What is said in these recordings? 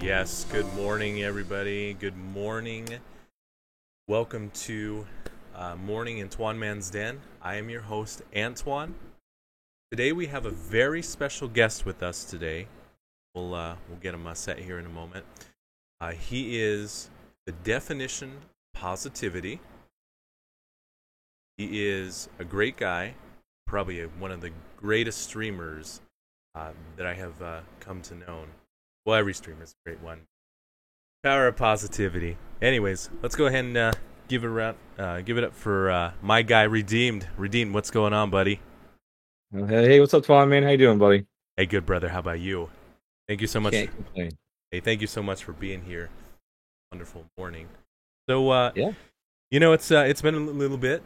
Yes, good morning, everybody. Good morning. Welcome to Morning in Twan Man's Den. I am your host, Antoine. Today we have a very special guest with us today. We'll get him set here in a moment. He is the definition of positivity. He is a great guy, probably one of the greatest streamers that I have come to know. Well, every streamer is a great one. Power of positivity. Anyways, let's go ahead and give it up for my guy, Redeemed. Redeemed, what's going on, buddy? Hey, what's up, Twan, man? How you doing, buddy? Hey, good brother. How about you? Thank you so much. Can't complain. Hey, thank you so much for being here. Wonderful morning. So, Yeah. it's been a little bit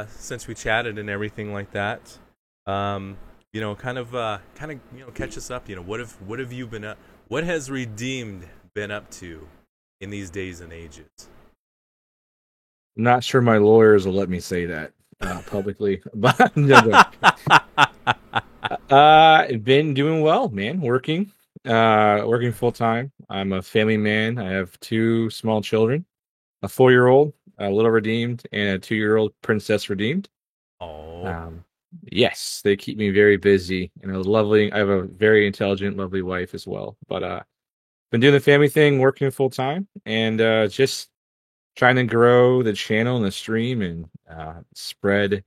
since we chatted and everything like that. Kind of catch us up. What have you been up? What has Redeemed been up to in these days and ages? Not sure my lawyers will let me say that publicly, but no, been doing well, man. Working full time. I'm a family man. I have two small children, a 4-year-old, a little redeemed, and a 2-year-old princess redeemed. Oh, Um, yes, they keep me very busy, and I have a very intelligent, lovely wife as well. But been doing the family thing, working full time, and just trying to grow the channel and the stream and spread,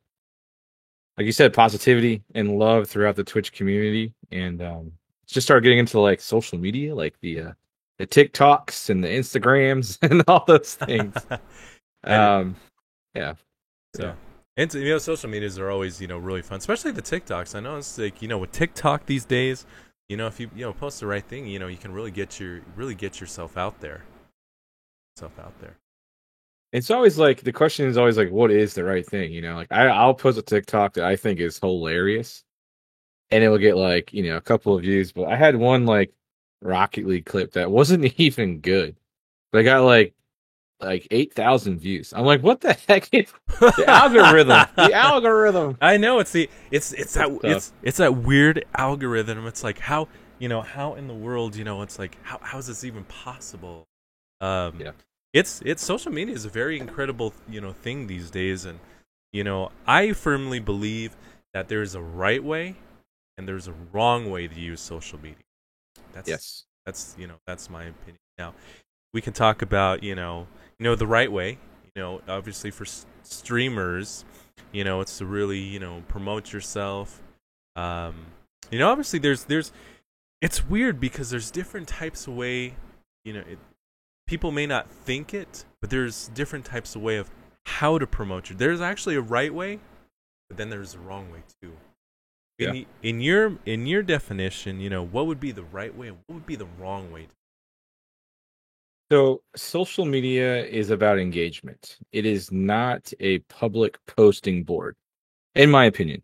like you said, positivity and love throughout the Twitch community. And just start getting into like social media, like the TikToks and the Instagrams and all those things. and Um, yeah. so, and social medias are always really fun, especially the TikToks. I know it's like with TikTok these days, if you post the right thing, you can really get yourself out there. It's always like the question is always like, what is the right thing? Like I'll post a TikTok that I think is hilarious, and it will get like a couple of views. But I had one like Rocket League clip that wasn't even good, but I got like 8,000 views. I'm like, what the heck is the algorithm? The algorithm. I know it's that weird algorithm. It's like how in the world it's like how is this even possible? Yeah. It's social media is a very incredible thing these days, and I firmly believe that there's a right way and there's a wrong way to use social media. Yes. That's my opinion. Now we can talk about the right way. Obviously for streamers, it's to really promote yourself. Obviously there's it's weird because there's different types of way. People may not think it, but there's different types of way of how to promote you. There's actually a right way, but then there's a wrong way too. Yeah. In your definition, what would be the right way and what would be the wrong way? So social media is about engagement. It is not a public posting board, in my opinion.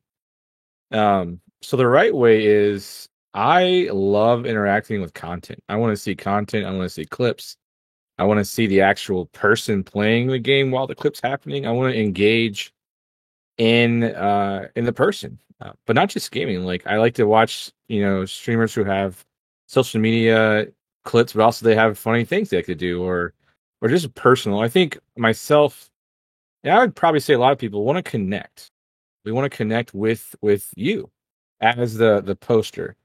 So the right way is I love interacting with content. I want to see content. I want to see clips. I want to see the actual person playing the game while the clip's happening. I want to engage in the person, but not just gaming. Like I like to watch streamers who have social media clips, but also they have funny things they like to do, or just personal. I think myself, and I would probably say a lot of people want to connect. We want to connect with you as the poster.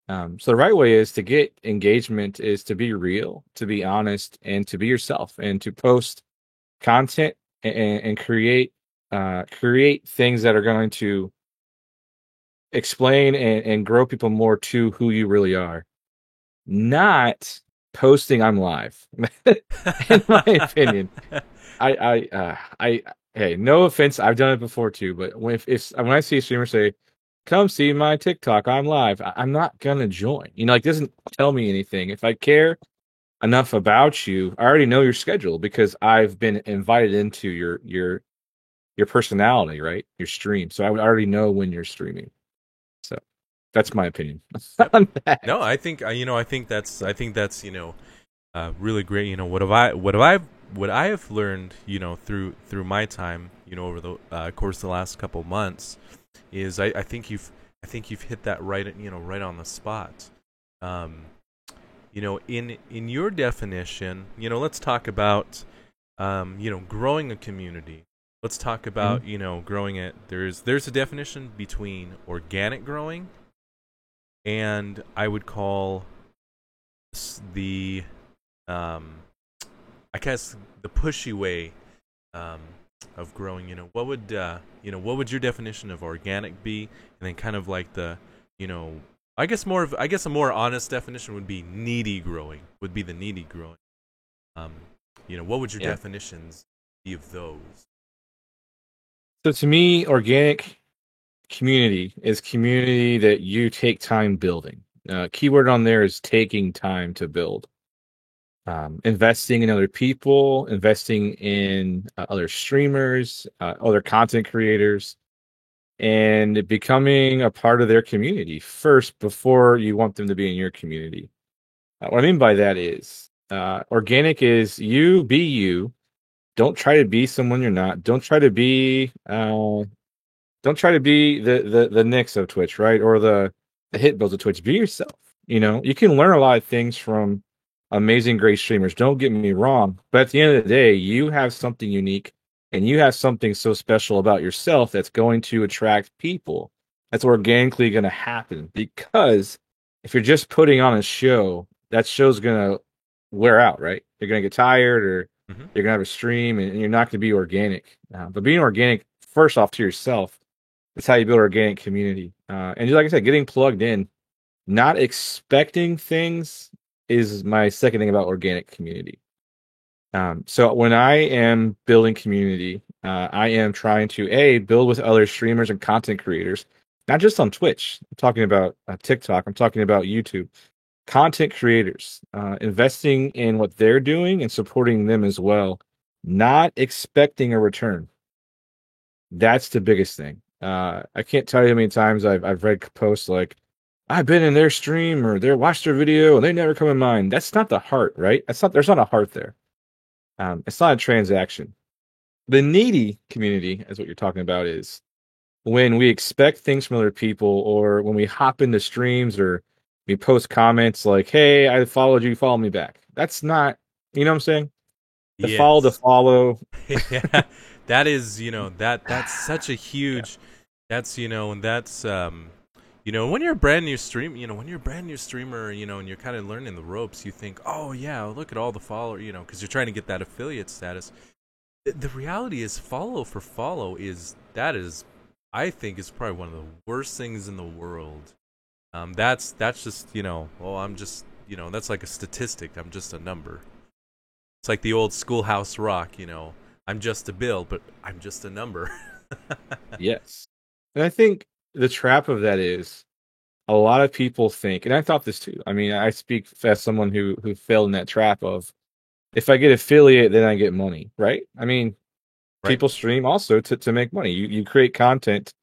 So the right way is to get engagement is to be real, to be honest, and to be yourself, and to post content and create things that are going to explain and grow people more to who you really are. Not posting I'm live. In my opinion, I hey, no offense, I've done it before too, but when I see a streamer say, "Come see my TikTok, I'm live," I'm not gonna join. Like, it doesn't tell me anything. If I care enough about you, I already know your schedule because I've been invited into your personality, right? Your stream. So I would already know when you're streaming. So that's my opinion Yep. on that. No, I think that's really great. What I have learned through my time over the course of the last couple of months is I think you've hit that right right on the spot. in your definition, let's talk about growing a community. Let's talk Mhm. about, growing it. There's a definition between organic growing and I would call the I guess the pushy way um, of growing. What would your definition of organic be? And then kind of like you know, I guess a more honest definition would be needy growing. Would be the needy growing. Um, what would your Yeah. definitions be of those? So to me, organic community is community that you take time building. Keyword on there is taking time to build. Investing in other people, investing in other streamers, other content creators, and becoming a part of their community first before you want them to be in your community. What I mean by that is organic is you be you. Don't try to be someone you're not. Don't try to be the Knicks of Twitch, right? Or the Hit Bills of Twitch. Be yourself. You can learn a lot of things from amazing, great streamers. Don't get me wrong, but at the end of the day, you have something unique, and you have something so special about yourself that's going to attract people. That's organically going to happen because if you're just putting on a show, that show's going to wear out, right? You're going to get tired, or Mm-hmm. you're going to have a stream, and you're not going to be organic. But being organic, first off, to yourself, that's how you build organic community. And like I said, getting plugged in, not expecting things is my second thing about organic community. So when I am building community, I am trying to build with other streamers and content creators, not just on Twitch. I'm talking about TikTok. I'm talking about YouTube. Content creators, investing in what they're doing and supporting them as well, not expecting a return. That's the biggest thing. I can't tell you how many times I've read posts like, I've been in their stream or they watched their video and they never come in mine. That's not the heart, right? There's not a heart there. It's not a transaction. The needy community, is what you're talking about, is when we expect things from other people, or when we hop into streams, or we post comments like, hey, I followed you, follow me back. That's not, you know what I'm saying? The Yes. follow. Yeah, that is, that's such a huge. That's and that's when you're a brand new when you're a brand new streamer, and you're kind of learning the ropes, you think, oh yeah, look at all the follower, because you're trying to get that affiliate status. The reality is, follow for follow I think is probably one of the worst things in the world. That's just well, I'm just that's like a statistic. I'm just a number. It's like the old Schoolhouse Rock, I'm just a bill, but I'm just a number. Yes. And I think the trap of that is a lot of people think, and I thought this too. I mean, I speak as someone who fell in that trap of, if I get affiliate, then I get money, right? I mean, Right. people stream also to make money. You create content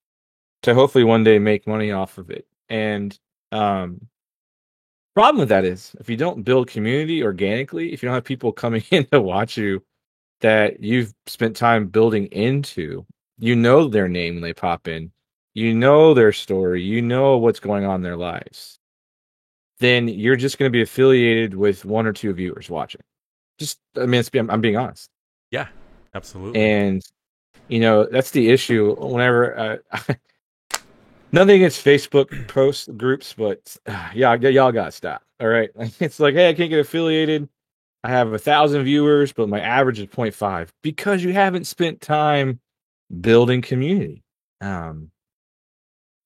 to hopefully one day make money off of it. And um problem with that is, if you don't build community organically, if you don't have people coming in to watch you that you've spent time building into, their name when they pop in, their story, what's going on in their lives, then you're just going to be affiliated with one or two viewers watching. I mean, I'm being honest. Yeah, absolutely. And, that's the issue whenever, nothing against Facebook post groups, but y'all got to stop. All right. It's like, hey, I can't get affiliated. I have 1,000 viewers, but my average is 0.5 because you haven't spent time building community.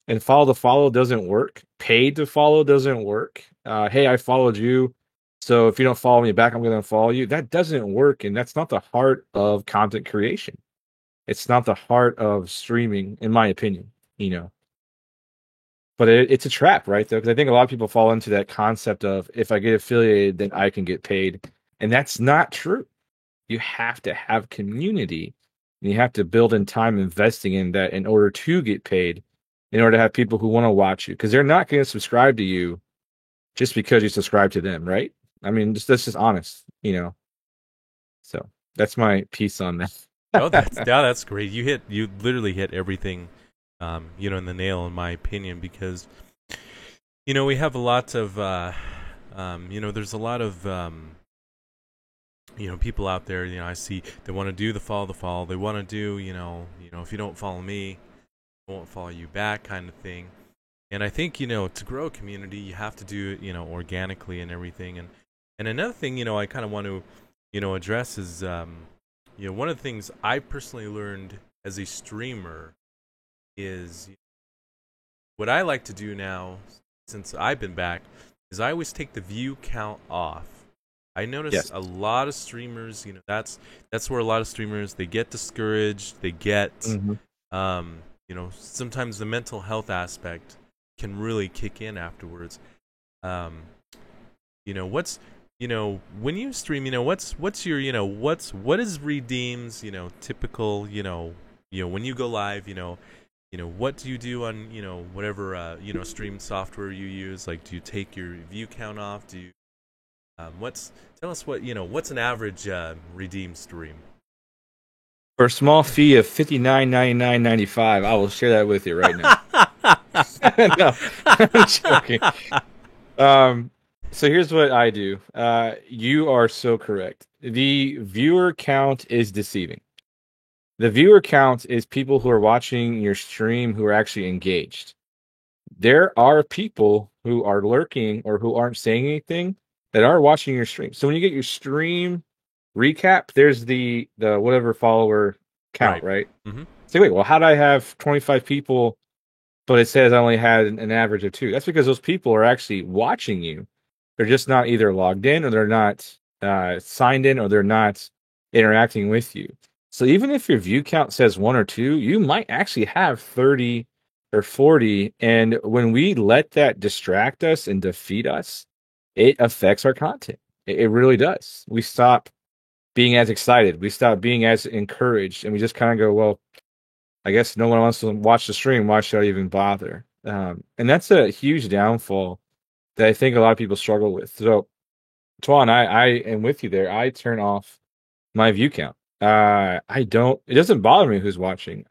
And follow to follow doesn't work. Paid to follow doesn't work. Hey, I followed you, so if you don't follow me back, I'm going to follow you. That doesn't work, and that's not the heart of content creation. It's not the heart of streaming, in my opinion. But it's a trap, right? Though, because I think a lot of people fall into that concept of, if I get affiliated, then I can get paid, and that's not true. You have to have community, and you have to build in time investing in that in order to get paid, in order to have people who want to watch you, because they're not going to subscribe to you just because you subscribe to them, right? I mean, that's just honest. So that's my piece on Oh, that's that. yeah, that's great. You literally hit everything, in the nail, in my opinion, because we have a lot of There's a lot of people out there. I see they want to do the follow the follow. They want to do if you don't follow me, I won't follow you back kind of thing. And I think to grow a community, you have to do it organically and everything. And another thing I kind of want to address is one of the things I personally learned as a streamer is what I like to do now since I've been back is I always take the view count off. I notice Yes. a lot of streamers, that's where a lot of streamers they get discouraged, they get Hmm. sometimes the mental health aspect can really kick in afterwards. Um, what's when you stream, what's your what is Redeem's typical when you go live, what do you do on whatever stream software you use? Like, do you take your view count off? Do you what's tell us what's an average Redeem stream? For a small fee of $59.99.95, I will share that with you right now. No, I'm joking. Um, so here's what I do. You are so correct. The viewer count is deceiving. The viewer count is people who are watching your stream who are actually engaged. There are people who are lurking or who aren't saying anything that are watching your stream. So when you get your stream recap, there's the whatever follower count, right? Mm-hmm. So wait, well, how do I have 25 people, but it says I only had an average of 2? That's because those people are actually watching you. They're just not either logged in or they're not signed in or they're not interacting with you. So even if your view count says 1 or 2, you might actually have 30 or 40. And when we let that distract us and defeat us, it affects our content. It really does. We stop being as excited. We stop being as encouraged. And we just kind of go, well, I guess no one wants to watch the stream. Why should I even bother? And that's a huge downfall that I think a lot of people struggle with. So, Tuan, I am with you there. I turn off my view count. I don't. It doesn't bother me who's watching.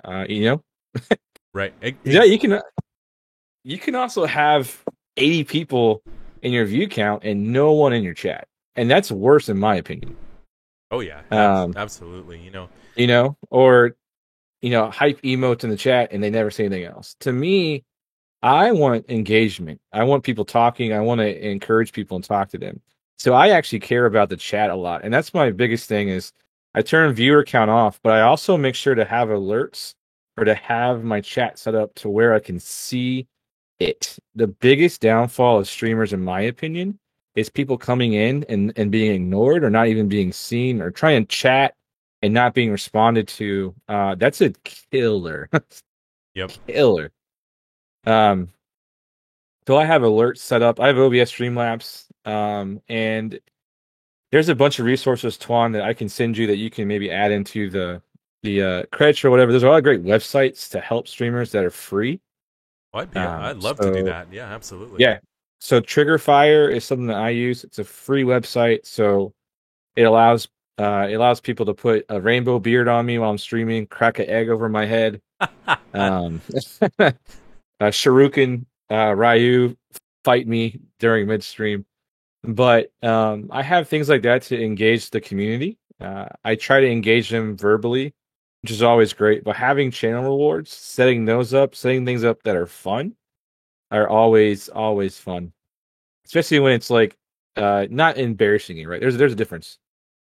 Right. Yeah, you can also have 80 people in your view count and no one in your chat, and that's worse in my opinion. Oh yeah, absolutely. Or hype emotes in the chat and they never say anything else. To me, I want engagement. I want people talking. I want to encourage people and talk to them. So I actually care about the chat a lot. And that's my biggest thing is I turn viewer count off, but I also make sure to have alerts or to have my chat set up to where I can see it. The biggest downfall of streamers, in my opinion, is people coming in and being ignored or not even being seen or trying to chat and not being responded to. That's a killer. Yep. Killer. So I have alerts set up. I have OBS Streamlabs, and there's a bunch of resources, Tuan, that I can send you that you can maybe add into the credits or whatever. There's a lot of great websites to help streamers that are free. I'd love to do that. Yeah, absolutely. Yeah. So Triggerfire is something that I use. It's a free website, so it allows people to put a rainbow beard on me while I'm streaming, crack an egg over my head. Shuriken Ryu fight me during midstream. But I have things like that to engage the community. I try to engage them verbally, which is always great. But having channel rewards, setting things up that are fun, are always fun. Especially when it's like not embarrassing you, right? There's a difference.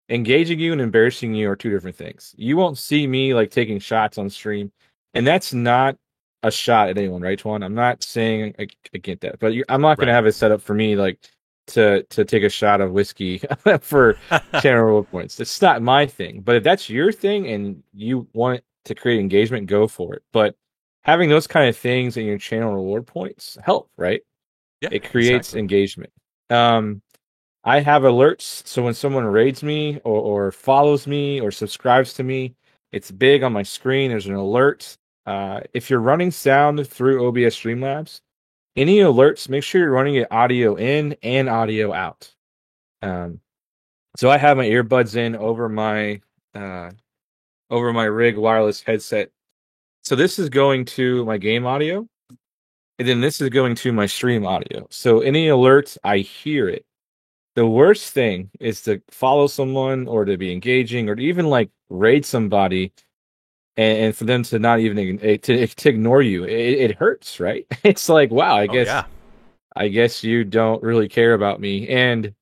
Engaging you and embarrassing you are two different things. You won't see me like taking shots on stream, and that's not a shot at anyone, right, Tuan? I'm not saying I get that, but I'm not going to have it set up for me like to take a shot of whiskey for channel reward points. It's not my thing. But if that's your thing and you want to create engagement, go for it. But having those kind of things in your channel reward points help, right? Yeah, it creates exactly. engagement. I have alerts, so when someone raids me or follows me or subscribes to me, it's big on my screen. There's an alert. If you're running sound through OBS Streamlabs, any alerts, make sure you're running it audio in and audio out. So I have my earbuds in over my Rig wireless headset. So this is going to my game audio, and then this is going to my stream audio. So any alerts, I hear it. the worst thing is to follow someone or to be engaging or to even like raid somebody and for them to not even to ignore you. It hurts, right? It's like, wow, Oh yeah. I guess you don't really care about me. And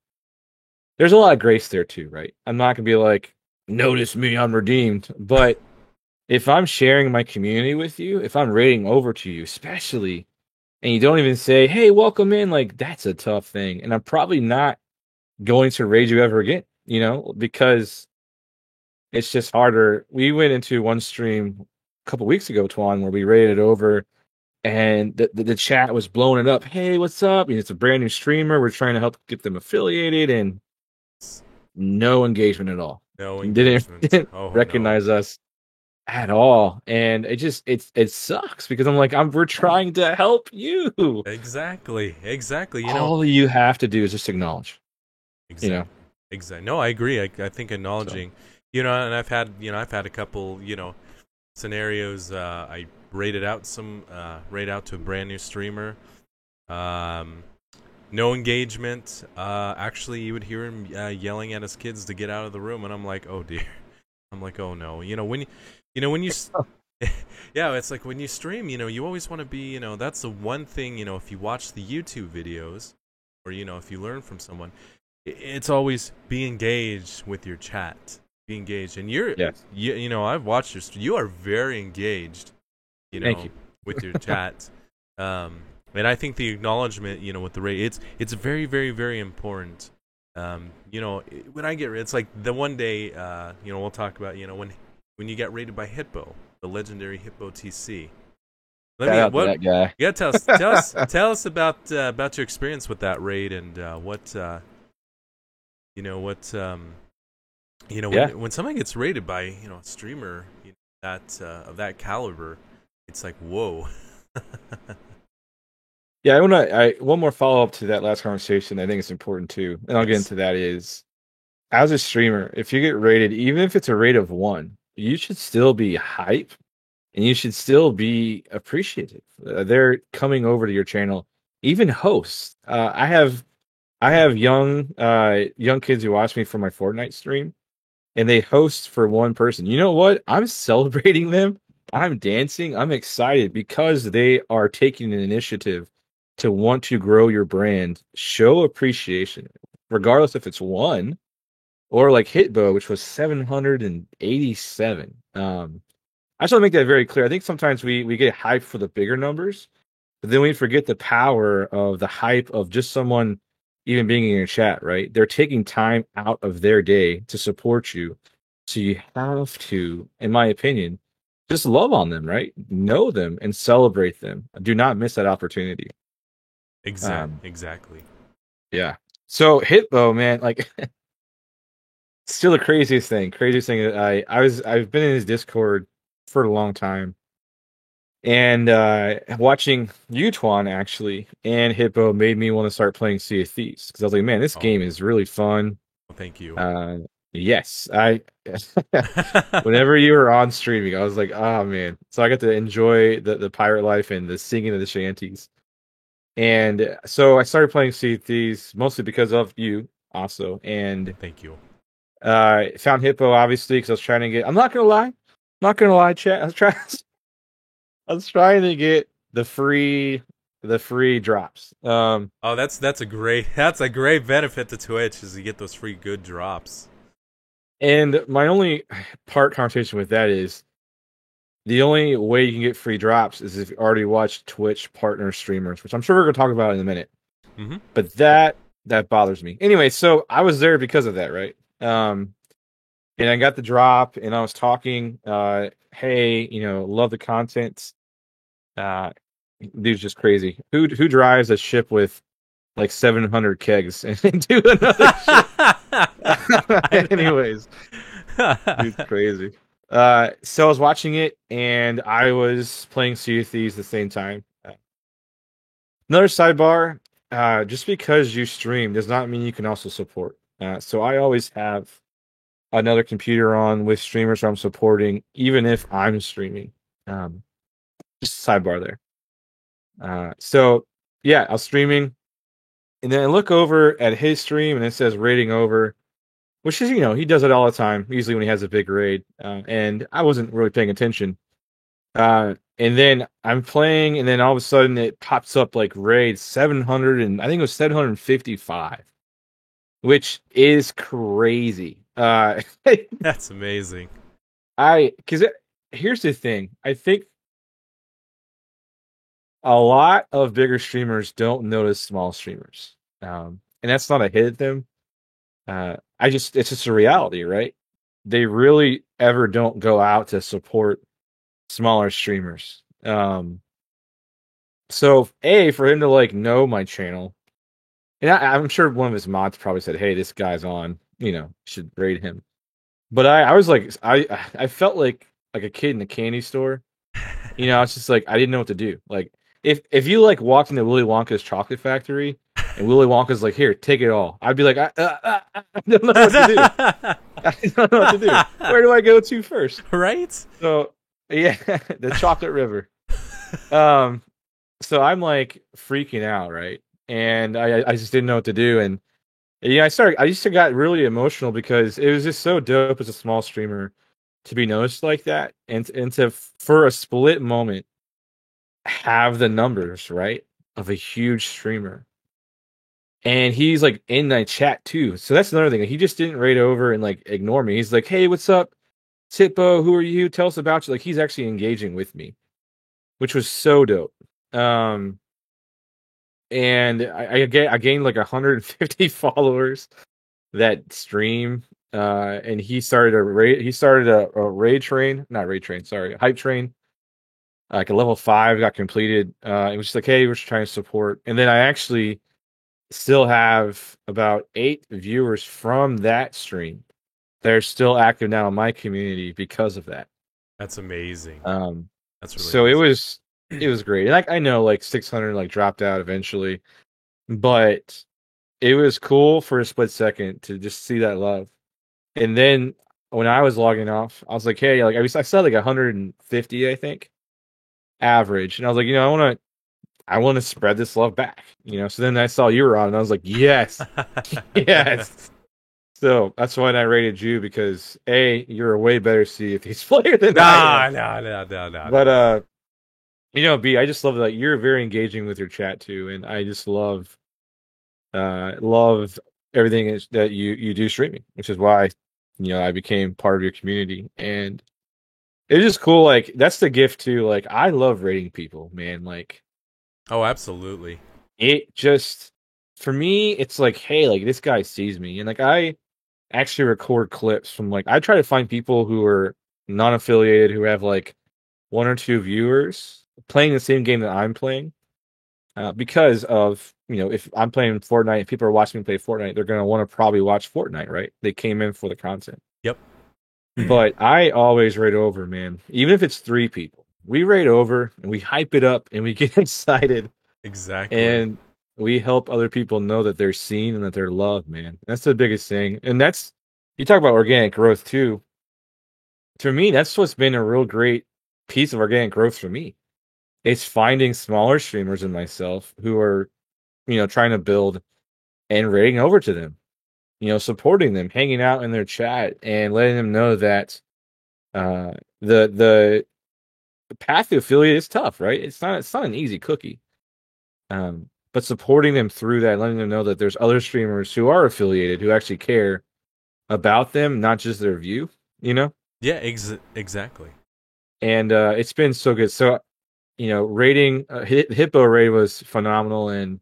there's a lot of grace there too, right? I'm not gonna be like, notice me, I'm redeemed. But if I'm sharing my community with you, if I'm raiding over to you, especially, and you don't even say, hey, welcome in, like that's a tough thing. And I'm probably not going to raid you ever again, because it's just harder. We went into one stream a couple weeks ago, Twan, where we raided over and the chat was blowing it up. Hey, what's up? And it's a brand new streamer. We're trying to help get them affiliated and no engagement at all. No Didn't, engagement. didn't Oh no. recognize us at all. And it sucks because we're trying to help you. Exactly. Exactly. All you have to do is just acknowledge, you know. Exactly. Exactly. No, I agree. I think So acknowledging, and I've had a couple, scenarios. I rated out to a brand new streamer. Um, no engagement. Actually, you would hear him yelling at his kids to get out of the room, and I'm like, oh dear. I'm like, oh no. When you, yeah, it's like when you stream, you always want to be, that's the one thing, if you watch the YouTube videos, or if you learn from someone, it's always be engaged with your chat. Be engaged, and yes. I've watched your. You are very engaged, Thank you. with your chat. And I think the acknowledgement, with the rate, it's very, very, very important. When I get, it's like the one day, we'll talk about, when you get rated by Hitbo, the legendary Hitbo TC. Shout out to that guy. Yeah, tell us about your experience with that raid and what Yeah. when somebody gets rated by a streamer that of that caliber, it's like whoa. Yeah, I one more follow up to that last conversation. I think it's important too, and I'll get Yes. into that. Is as a streamer, if you get rated, even if it's a rate of 1, you should still be hype, and you should still be appreciative. They're coming over to your channel, even hosts. I have young kids who watch me for my Fortnite stream, and they host for one person. You know what? I'm celebrating them. I'm dancing. I'm excited because they are taking an initiative to want to grow your brand, show appreciation, regardless if it's 1 or like Hitbo, which was 787. I just want to make that very clear. I think sometimes we get hyped for the bigger numbers, but then we forget the power of the hype of just someone even being in your chat, right? They're taking time out of their day to support you. So you have to, in my opinion, just love on them, right? Know them and celebrate them. Do not miss that opportunity. Exactly. Yeah. So Hitbo, man, like still the craziest thing. Craziest thing that I've been in his Discord for a long time. And watching Utwan actually and Hippo made me want to start playing Sea of Thieves because I was like, man, this Oh, game is really fun. well, thank you. Yes, I. Whenever you were on streaming, I was like, oh man. So I got to enjoy the pirate life and the singing of the shanties. And so I started playing Sea of Thieves mostly because of you also, and Thank you. found Hippo obviously because I was trying to get. I'm not gonna lie, chat. I was trying to get the free drops. Oh, that's a great benefit to Twitch is you get those free good drops. And my only part conversation with that is the only way you can get free drops is if you already watched Twitch partner streamers, which I'm sure we're gonna talk about in a minute. Mm-hmm. But that bothers me. Anyway, so I was there because of that, right? And I got the drop and I was talking, hey, love the content. Dude's just crazy. Who drives a ship with like 700 kegs and do another ship? Anyways, dude's crazy. So I was watching it and I was playing Sea of Thieves at the same time. Another sidebar, just because you stream does not mean you can also support. So I always have another computer on with streamers I'm supporting, even if I'm streaming. Just sidebar there. So yeah, I was streaming. And then I look over at his stream and it says rating over, which is, he does it all the time, usually when he has a big raid. And I wasn't really paying attention. And then I'm playing, and then all of a sudden it pops up like raid 700, and I think it was 755, which is crazy. That's amazing. Because here's the thing. I think a lot of bigger streamers don't notice small streamers. And that's not a hit at them. It's just a reality, right? They really ever don't go out to support smaller streamers. So for him to like know my channel, and I'm sure one of his mods probably said, "Hey, this guy's on, should rate him." But I was like, I felt like a kid in a candy store. It's just like I didn't know what to do. Like if you like walked into Willy Wonka's chocolate factory and Willy Wonka's like, "Here, take it all," I'd be like, I don't know what to do. I don't know what to do. Where do I go to first? Right? So yeah, the chocolate river. So I'm like freaking out, right? And I just didn't know what to do. And I used to got really emotional because it was just so dope as a small streamer to be noticed like that, and to for a split moment have the numbers, right, of a huge streamer. And he's like in my chat too. So that's another thing. He just didn't raid over and like ignore me. He's like, "Hey, what's up? Titbo, who are you? Tell us about you." Like he's actually engaging with me, which was so dope. And I gained like 150 followers that stream. And he started a raid train, not raid train, sorry, a hype train. Like a level 5 got completed. It was just like, hey, we're just trying to support. And then I actually still have about 8 viewers from that stream. They're still active now in my community because of that. That's amazing. That's really so amazing. it was great. And I know like 600 like dropped out eventually, but it was cool for a split second to just see that love. And then when I was logging off, I was like, hey, like I saw like 150, I think, average, and I was like, I want to spread this love back, So then I saw you were on, and I was like, yes, yes. So that's why I rated you, because you're a way better CFTs player than I am. No. But B, I just love that you're very engaging with your chat too, and I just love everything that you do streaming, which is why I became part of your community, and it's just cool. Like that's the gift too. Like I love rating people, man. Like, oh, absolutely. It just for me, it's like, hey, like this guy sees me, and like I actually record clips from like I try to find people who are non-affiliated who have like 1 or 2 viewers playing the same game that I'm playing. Because of, if I'm playing Fortnite, if people are watching me play Fortnite, they're going to want to probably watch Fortnite, right? They came in for the content. Yep. But I always raid over, man. Even if it's 3 people, we raid over and we hype it up and we get excited. Exactly. And we help other people know that they're seen and that they're loved, man. That's the biggest thing. And you talk about organic growth too. To me, that's what's been a real great piece of organic growth for me. It's finding smaller streamers than myself who are, trying to build and rating over to them, supporting them, hanging out in their chat and letting them know that the path to affiliate is tough, right? It's not an easy cookie. But supporting them through that, letting them know that there's other streamers who are affiliated who actually care about them, not just their view, Yeah, exactly. And it's been so good. So rating Hippo raid was phenomenal, and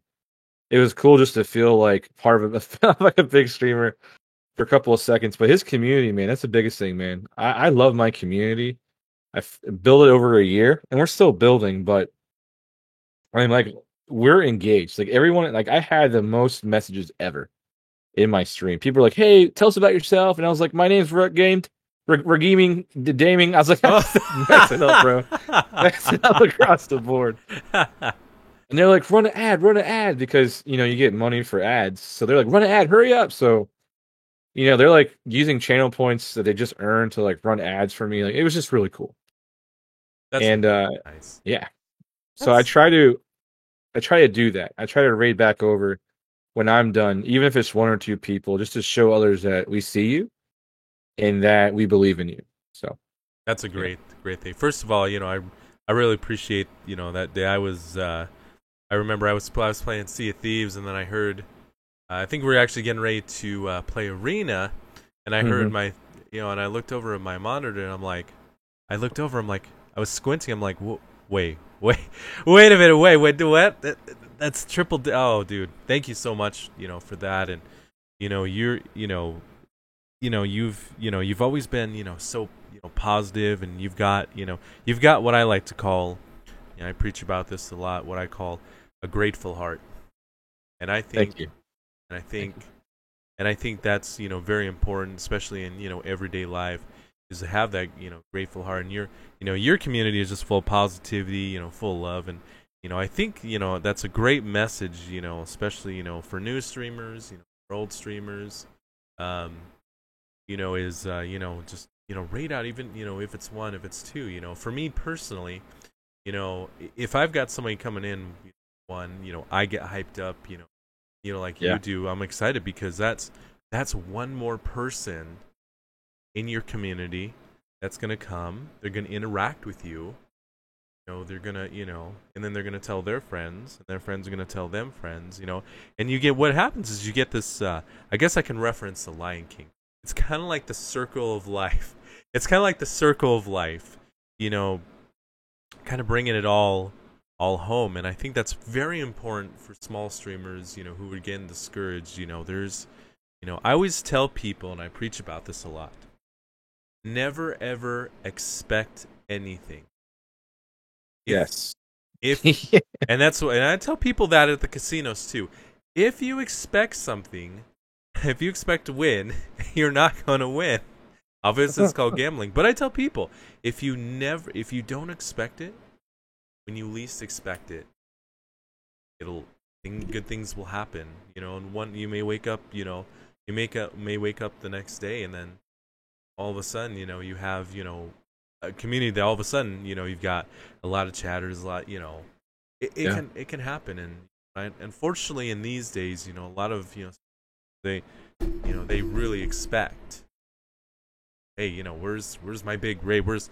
it was cool just to feel like part of like a big streamer for a couple of seconds. But his community, man, that's the biggest thing, man. I love my community. I've built it over a year, and we're still building, but I mean, like we're engaged. Like everyone, like I had the most messages ever in my stream. People are like, "Hey, tell us about yourself," and I was like, "My name's Regaming the Daming." I was like, messing up, bro. Messing up across the board. And they're like, run an ad, because, you get money for ads. So they're like, run an ad, hurry up. So, they're like using channel points that they just earned to like run ads for me. Like, it was just really cool. That's and nice. Yeah. So I try to do that. I try to raid back over when I'm done, even if it's one or two people, just to show others that we see you and that we believe in you. So That's a yeah. great thing. First of all, I really appreciate that day. I remember I was playing Sea of Thieves, and then I heard I think we were actually getting ready to play Arena, and I heard Hmm. my and I looked over at my monitor, and I'm like, I was squinting. I'm like, wait, wait a minute, wait, what? That's oh, dude, thank you so much, for that, and you're, you've always been, so positive, and you've got what I like to call, I preach about this a lot, what I call a grateful heart, and I think, Thank you. and I Thank think, you. and I think that's very important, especially in everyday life, is to have that grateful heart, and your community is just full of positivity, full of love, and I think that's a great message, especially for new streamers, for old streamers, um, is just rate out, even if it's one, if it's two, for me personally, if I've got somebody coming in, one, I get hyped up, like you Yeah. do. I'm excited because that's one more person in your community that's gonna come. They're gonna interact with you. They're gonna, and then they're gonna tell their friends, and their friends are gonna tell them friends, and you get, what happens is you get this. I guess I can reference the Lion King. It's kind of like the circle of life. It's kind of like the circle of life, you know, kind of bringing it all home. And I think that's very important for small streamers, who are getting discouraged. There's, I always tell people, and I preach about this a lot, never ever expect anything. if Yes. if and that's what, and I tell people that at the casinos too. If you expect something, if you expect to win, you're not going to win. Obviously it's called gambling, but I tell people, if you don't expect it, when you least expect it, good things will happen, and one, you may wake up, may wake up the next day, and then all of a sudden, you have, a community that all of a sudden, you've got a lot of chatters, a lot, Yeah. it can happen. And unfortunately in these days, a lot of, they, they really expect, hey, where's my big raid, where's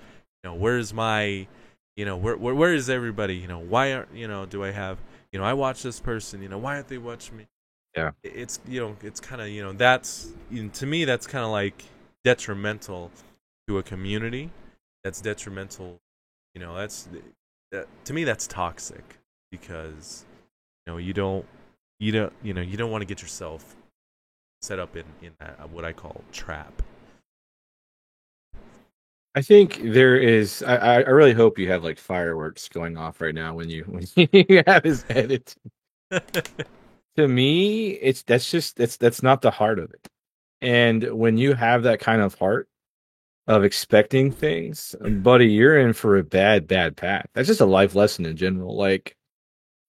my, where is everybody, why aren't, do I have, I watch this person, why aren't they watching me? Yeah. It's, it's kind of, that's, to me, that's kind of like detrimental to a community. That's detrimental, to me, that's toxic, because you don't want to get yourself set up in that, what I call, trap. I think there is. I really hope you have like fireworks going off right now when when you have his edit. To me, it's that's not the heart of it. And when you have that kind of heart of expecting things, buddy, you're in for a bad path. That's just a life lesson in general. Like,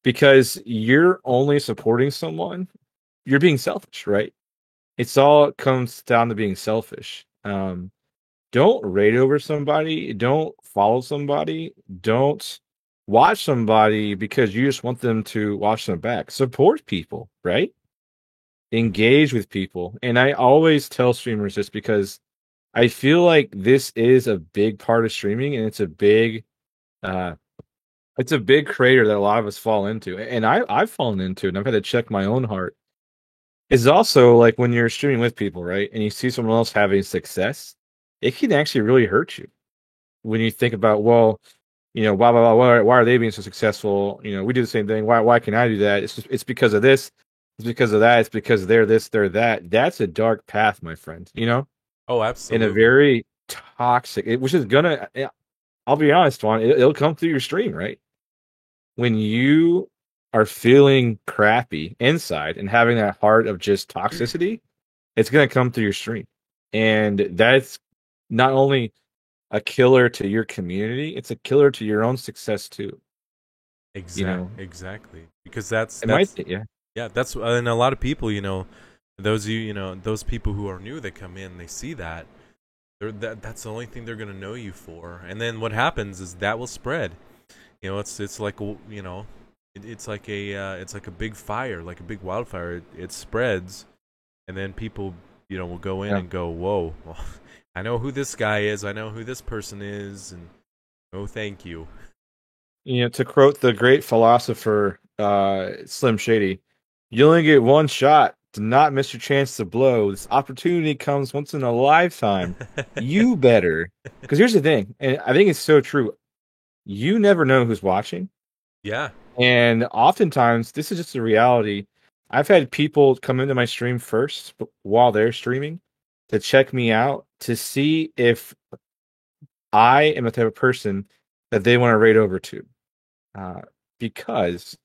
because you're only supporting someone, you're being selfish, right? It's all comes down to being selfish. Don't rate over somebody, don't follow somebody, don't watch somebody because you just want them to watch them back. Support people, right? Engage with people. And I always tell streamers this because I feel like this is a big part of streaming, and uh it's a big crater that a lot of us fall into. And I've fallen into it, and I've had to check my own heart. Is also like when you're streaming with people, right? And you see someone else having success, it can actually really hurt you when you think about, well, blah blah blah. Why are they being so successful? We do the same thing. Why can I do that? It's because of this. It's because of that. It's because they're this, they're that. That's a dark path, my friend. Oh, In a absolutely. very toxic, which is gonna. I'll be honest, Juan. It'll come through your stream, right? When you are feeling crappy inside and having that heart of just toxicity, it's gonna come through your stream, and that's not only a killer to your community, it's a killer to your own success too. Exactly, because It might be, yeah. yeah, that's, and a lot of people, those those people who are new that come in, they see that, that's the only thing they're gonna know you for, and then what happens is that will spread. It's like, it's like a big fire, like a big wildfire. It spreads, and then people, will go in Yeah. and go, whoa, well, I know who this guy is. I know who this person is, and oh, thank you. To quote the great philosopher Slim Shady, you only get one shot. Do not miss your chance to blow. This opportunity comes once in a lifetime. You better. Because here's the thing, and I think it's so true. You never know who's watching. Yeah. And oftentimes, this is just a reality. I've had people come into my stream first while they're streaming to check me out to see if I am the type of person that they want to raid over to. Uh, because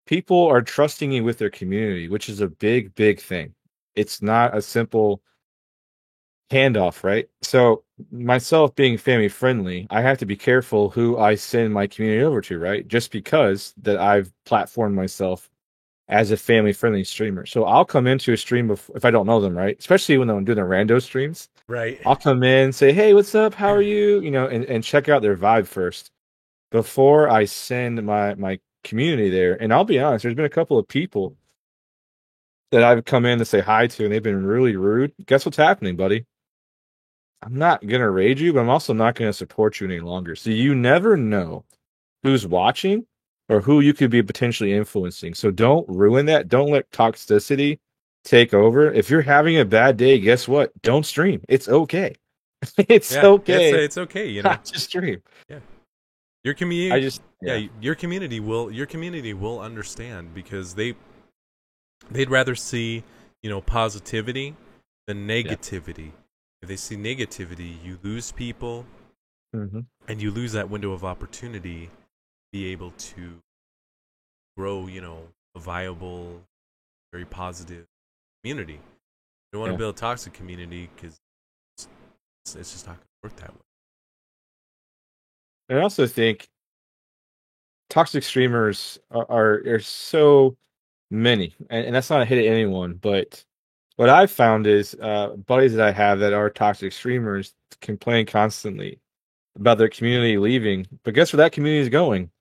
people are trusting you with their community, which is a big, big thing. It's not a simple handoff, right? So, myself being family friendly, I have to be careful who I send my community over to, right? Just because that I've platformed myself as a family friendly streamer. So, I'll come into a stream if I don't know them, right? Especially when I'm doing the rando streams. Right. I'll come in, say, hey, what's up? How are you? And check out their vibe first before I send my community there. And I'll be honest, there's been a couple of people that I've come in to say hi to, and they've been really rude. Guess what's happening, buddy? I'm not gonna raid you, but I'm also not gonna support you any longer. So you never know who's watching or who you could be potentially influencing. So don't ruin that. Don't let toxicity take over. If you're having a bad day, guess what? Don't stream. It's okay. It's Yeah. okay. It's okay. Not to stream. Yeah. Your community. I just Your community will understand because they'd rather see positivity than negativity. If they see negativity, you lose people, Mm-hmm. and you lose that window of opportunity to be able to grow, a viable, very positive community. You don't want to build a toxic community because it's just not going to work that way. And I also think toxic streamers are so many, and that's not a hit at anyone, but what I've found is buddies that I have that are toxic streamers complain constantly about their community leaving. But guess where that community is going?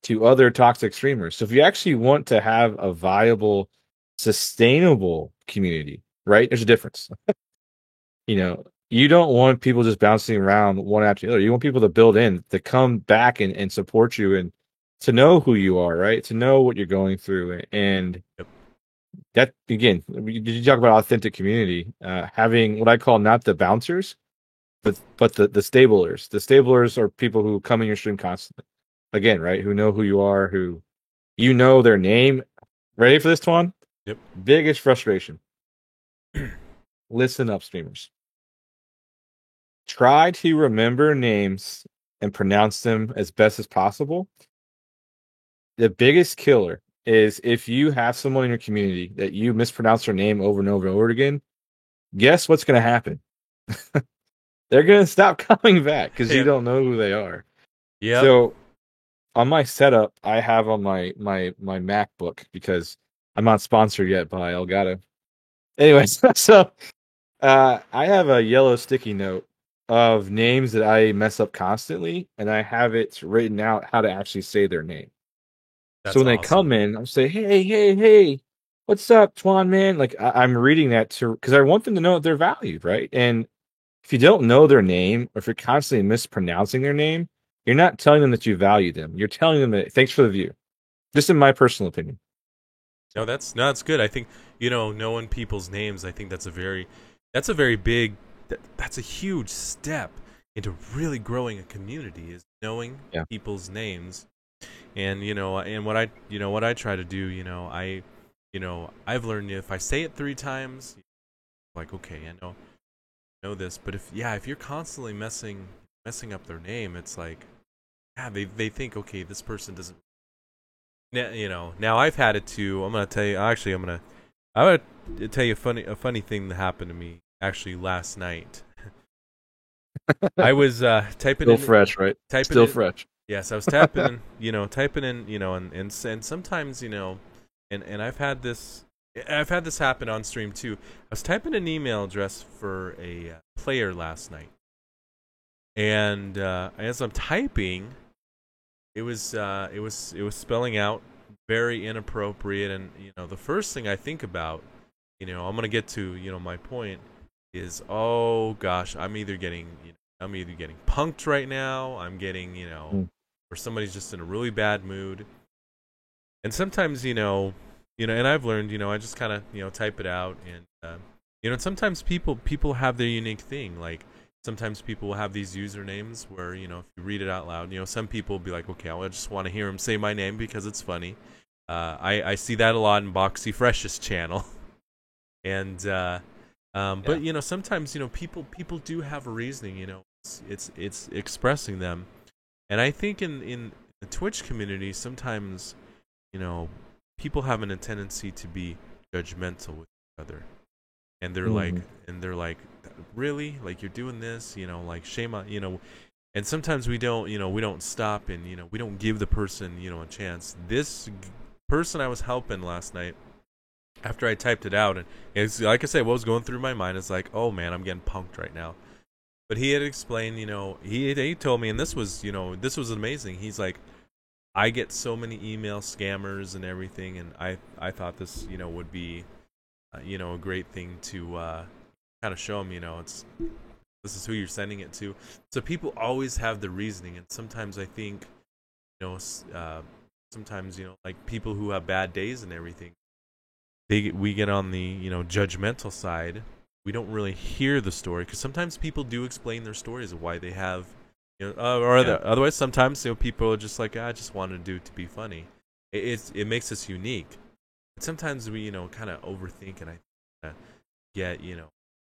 To other toxic streamers. So if you actually want to have a viable, sustainable community, right? There's a difference. You don't want people just bouncing around one after the other. You want people to build in, to come back and support you and to know who you are, right? To know what you're going through. And Yep. that, again, did you talk about authentic community? Having what I call not the bouncers, but the stablers. The stablers are people who come in your stream constantly. Again, right? Who know who you are, who their name. Ready for this, Twan? Yep. Biggest frustration. Listen up, streamers. Try to remember names and pronounce them as best as possible. The biggest killer is if you have someone in your community that you mispronounce their name over and over and over again, guess what's going to happen? They're going to stop coming back because you don't know who they are. Yeah. So on my setup, I have on my MacBook because I'm not sponsored yet by Elgato. Anyways, so I have a yellow sticky note of names that I mess up constantly, and I have it written out how to actually say their name. So when they come in, I'll say, hey, what's up, Twan, man? Like, I'm reading that because I want them to know that they're valued, right? And if you don't know their name, or if you're constantly mispronouncing their name, you're not telling them that you value them. You're telling them that, thanks for the view. Just in my personal opinion. No, that's good. I think, knowing people's names, I think that's a very big, that's a huge step into really growing a community, is knowing people's names. And and what I try to do, I've learned if I say it 3 times, like, okay, I know this, but if you're constantly messing up their name, it's like, they think, okay, this person doesn't. Now I've had it too. I'm gonna tell you. Actually, I'm gonna tell you a funny thing that happened to me actually last night. I was typing Still fresh, right? Still fresh. Yes, I was typing in, and sometimes, and I've had this happen on stream too. I was typing an email address for a player last night, and as I'm typing, it was spelling out very inappropriate. And the first thing I think about, I'm gonna get to my point is, oh gosh, I'm either getting punked right now, I'm getting Mm. or somebody's just in a really bad mood. And sometimes and I've learned, I just kind of type it out. And and sometimes people have their unique thing. Like sometimes people will have these usernames where if you read it out loud, some people will be like, okay, I just want to hear him say my name because it's funny. I see that a lot in Boxy Fresh's channel. And but sometimes people do have a reasoning. It's expressing them. And I think in the Twitch community sometimes you know people have a tendency to be judgmental with each other. And Mhm. they're like, really, like you're doing this, like shame on and sometimes we don't stop, and we don't give the person a chance. This person I was helping last night, after I typed it out, and it's like I said, what was going through my mind is like, oh man, I'm getting punked right now. But he had explained, he told me, and this was amazing. He's like, I get so many email scammers and everything, and I thought this would be a great thing to kind of show them, this is who you're sending it to. So people always have the reasoning, and sometimes I think you know sometimes like people who have bad days and everything, we get on the judgmental side. We don't really hear the story because sometimes people do explain their stories of why they have Yeah. otherwise sometimes people are just like, I just wanted to do it to be funny. It makes us unique. But sometimes we kind of overthink, and I get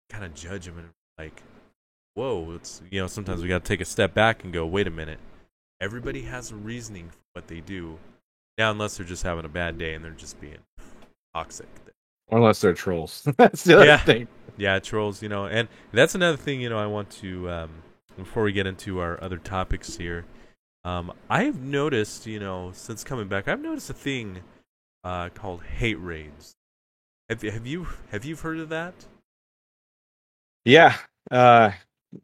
kind of judge them, and like, whoa, it's sometimes we got to take a step back and go, wait a minute, everybody has a reasoning for what they do. Now unless they're just having a bad day and they're just being toxic. Unless they're trolls. That's the other Yeah, thing. yeah, trolls. And that's another thing. I want to before we get into our other topics here. I've noticed, since coming back, I've noticed a thing called hate raids. Have you heard of that? Yeah. Uh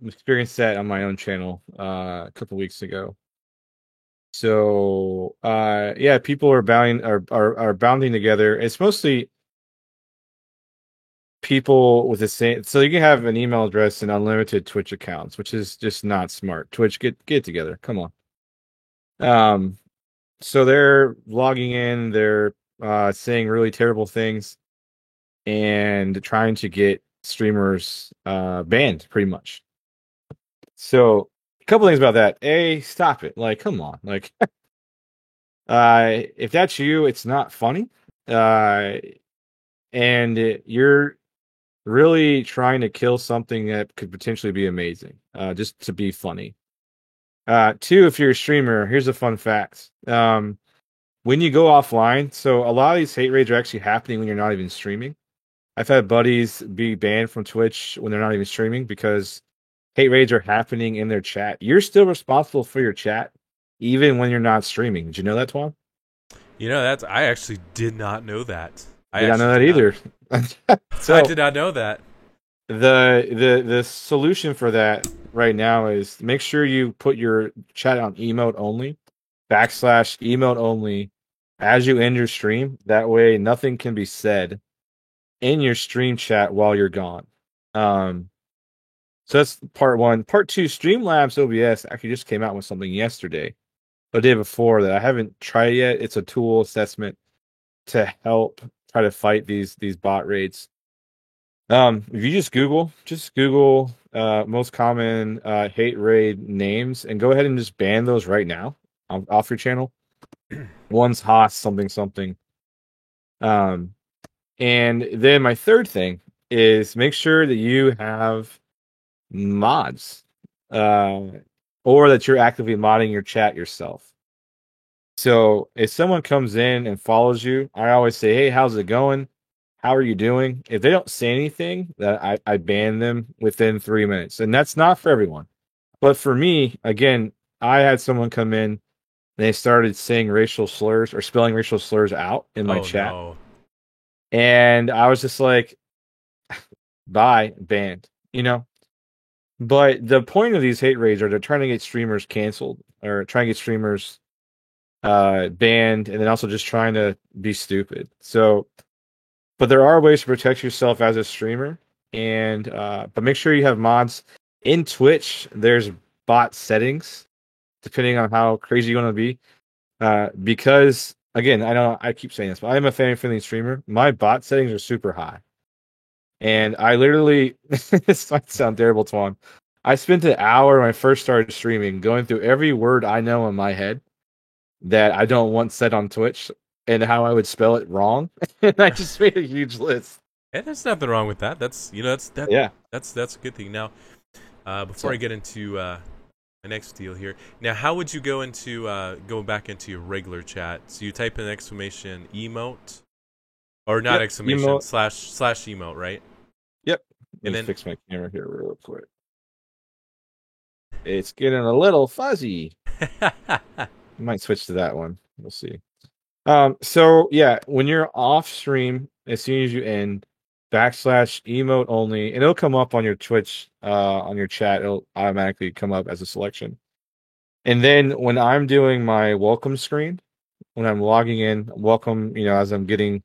experienced that on my own channel a couple weeks ago. So yeah, people are bounding together. It's mostly people with the same, so you can have an email address and unlimited Twitch accounts, which is just not smart. Twitch, get it together. Come on. Um so they're logging in, they're saying really terrible things and trying to get streamers banned pretty much. So a couple things about that. A, stop it. Like, come on. Like if that's you, it's not funny. Uh and you're really trying to kill something that could potentially be amazing, just to be funny. Two, if you're a streamer, here's a fun fact. When you go offline, so a lot of these hate raids are actually happening when you're not even streaming. I've had buddies be banned from Twitch when they're not even streaming because hate raids are happening in their chat. You're still responsible for your chat, even when you're not streaming. Did you know that, Twan? That's I actually did not know that. I Did not know actually that did not. either. I So did not know that. the solution for that right now is make sure you put your chat on emote only, backslash emote only as you end your stream. That way nothing can be said in your stream chat while you're gone. Um so that's part one. Part two, Streamlabs OBS actually just came out with something yesterday, the day before, that I haven't tried yet. It's a tool assessment to help try to fight these bot raids. If you just Google most common hate raid names and go ahead and just ban those right now off your channel. One's Haas something something. Um, and then my third thing is make sure that you have mods, uh, or that you're actively modding your chat yourself. So if someone comes in and follows you, I always say, "Hey, how's it going? How are you doing?" If they don't say anything, that I ban them within 3 minutes. And that's not for everyone. But for me, again, I had someone come in and they started saying racial slurs or spelling racial slurs out in my Oh chat. no. And I was just like, bye, banned, you know? But the point of these hate raids are they're trying to get streamers canceled or trying to get streamers banned, and then also just trying to be stupid. So, but there are ways to protect yourself as a streamer, and but make sure you have mods in Twitch. There's bot settings depending on how crazy you want to be. Because again, I know I keep saying this, but I'm a family-friendly streamer. My bot settings are super high, and I literally this might sound terrible, Twan. I spent an hour when I first started streaming going through every word I know in my head that I don't want said on Twitch and how I would spell it wrong, and I just made a huge list. And there's nothing wrong with that. That's Yeah. that's a good thing. Now, before So, I get into my next deal here, now how would you go into go back into your regular chat? So you type in exclamation emote, or not yep. exclamation Emote. slash emote, right? Yep. Let And me then fix my camera here real quick. It's getting a little fuzzy. I might switch to that one. We'll see. So yeah, when you're off stream, as soon as you end, backslash emote only, and it'll come up on your Twitch, on your chat, it'll automatically come up as a selection. And then when I'm doing my welcome screen, when I'm logging in, welcome, as I'm getting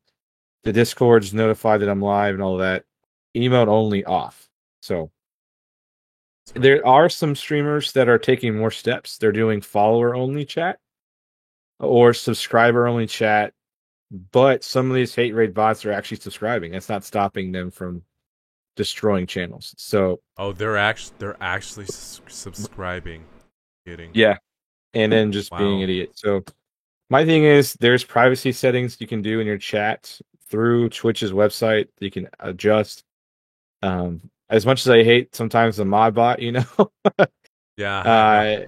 the Discord's notified that I'm live and all that, emote only off. So there are some streamers that are taking more steps. They're doing follower only chat or subscriber only chat, but some of these hate raid bots are actually subscribing. It's not stopping them from destroying channels. So oh, they're actually subscribing. Kidding. yeah, and then just being Wow. idiot. So my thing is, there's privacy settings you can do in your chat through Twitch's website. You can adjust. As much as I hate sometimes the mod bot, Yeah. uh,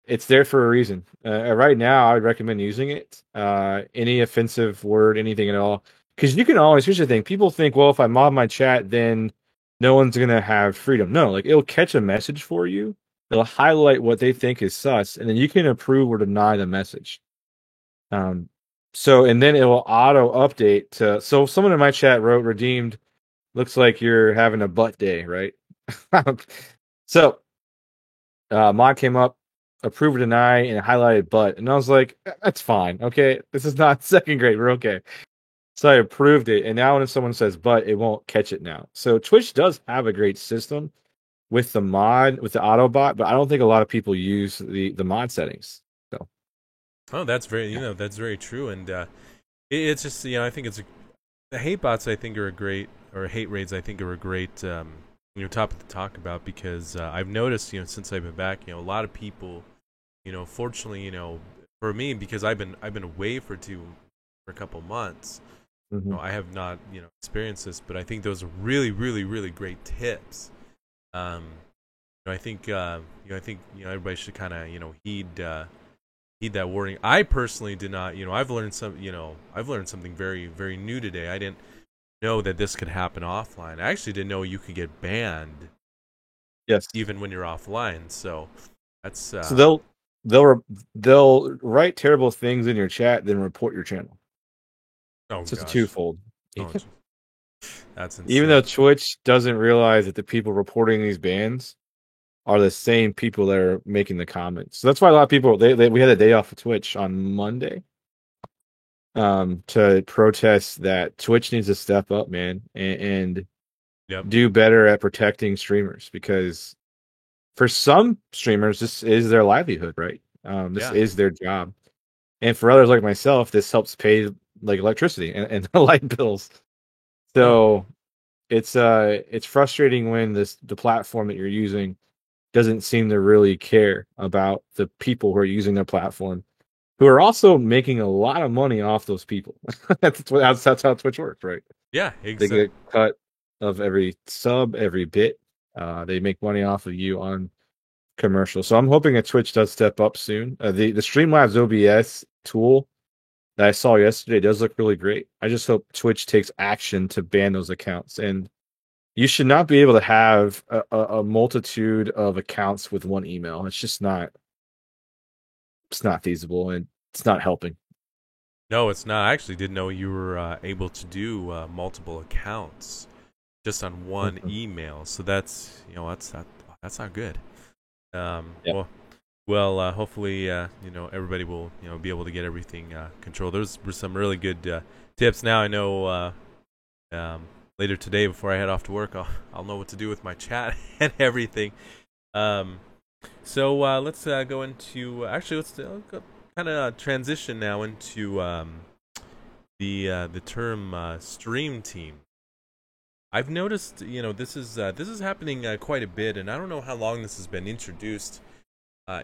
it's there for a reason. Right now, I would recommend using it. Any offensive word, anything at all, because you can always. Here's the thing: people think, well, if I mod my chat, then no one's gonna have freedom. No, like it'll catch a message for you. It'll highlight what they think is sus, and then you can approve or deny the message. So and then it will auto update to. So someone in my chat wrote, "Redeemed. Looks like you're having a butt day, right?" So mod came up, approve or deny, and highlighted butt. And I was like, that's fine. Okay. This is not second grade. We're okay. So I approved it. And now when someone says butt, it won't catch it now. So Twitch does have a great system with the mod, with the Autobot, but I don't think a lot of people use the mod settings. So Oh, that's that's very true. And it's just, I think the hate bots, I think, are a great, or hate raids, I think, are a great topic to talk about, because I've noticed, since I've been back, a lot of people, fortunately, for me, because I've been away for a couple months, I have not, experienced this, but I think those are really, really, really great tips. I think, everybody should kind of, heed that warning. I personally did not, I've learned something very, very new today. I didn't know that this could happen offline. I actually didn't know you could get banned. yes. Even when you're offline. So that's So they'll write terrible things in your chat, then report your channel. oh So it's a gosh. twofold. Oh, that's insane. Even though Twitch doesn't realize that the people reporting these bans are the same people that are making the comments. So that's why a lot of people we had a day off of Twitch on Monday to protest that Twitch needs to step up, man, and Yep. do better at protecting streamers, because for some streamers this is their livelihood, right? This is their job. And for others like myself, this helps pay like electricity and light bills. So it's frustrating when the platform that you're using doesn't seem to really care about the people who are using their platform, who are also making a lot of money off those people. that's how Twitch works, right? Yeah, They exactly. get cut of every sub, every bit. They make money off of you on commercials. So I'm hoping that Twitch does step up soon. The Streamlabs OBS tool that I saw yesterday does look really great. I just hope Twitch takes action to ban those accounts. And you should not be able to have a multitude of accounts with one email. It's just not. It's not feasible, and it's not helping. No, it's not. I actually didn't know you were able to do multiple accounts just on one email. So that's that's not good. Yeah. Well, Well, hopefully, everybody will, be able to get everything controlled. Those were some really good tips. Now I know later today, before I head off to work, I'll know what to do with my chat and everything. Um, so let's go into actually let's kind of transition now into the term stream team. I've noticed, this is happening quite a bit, and I don't know how long this has been introduced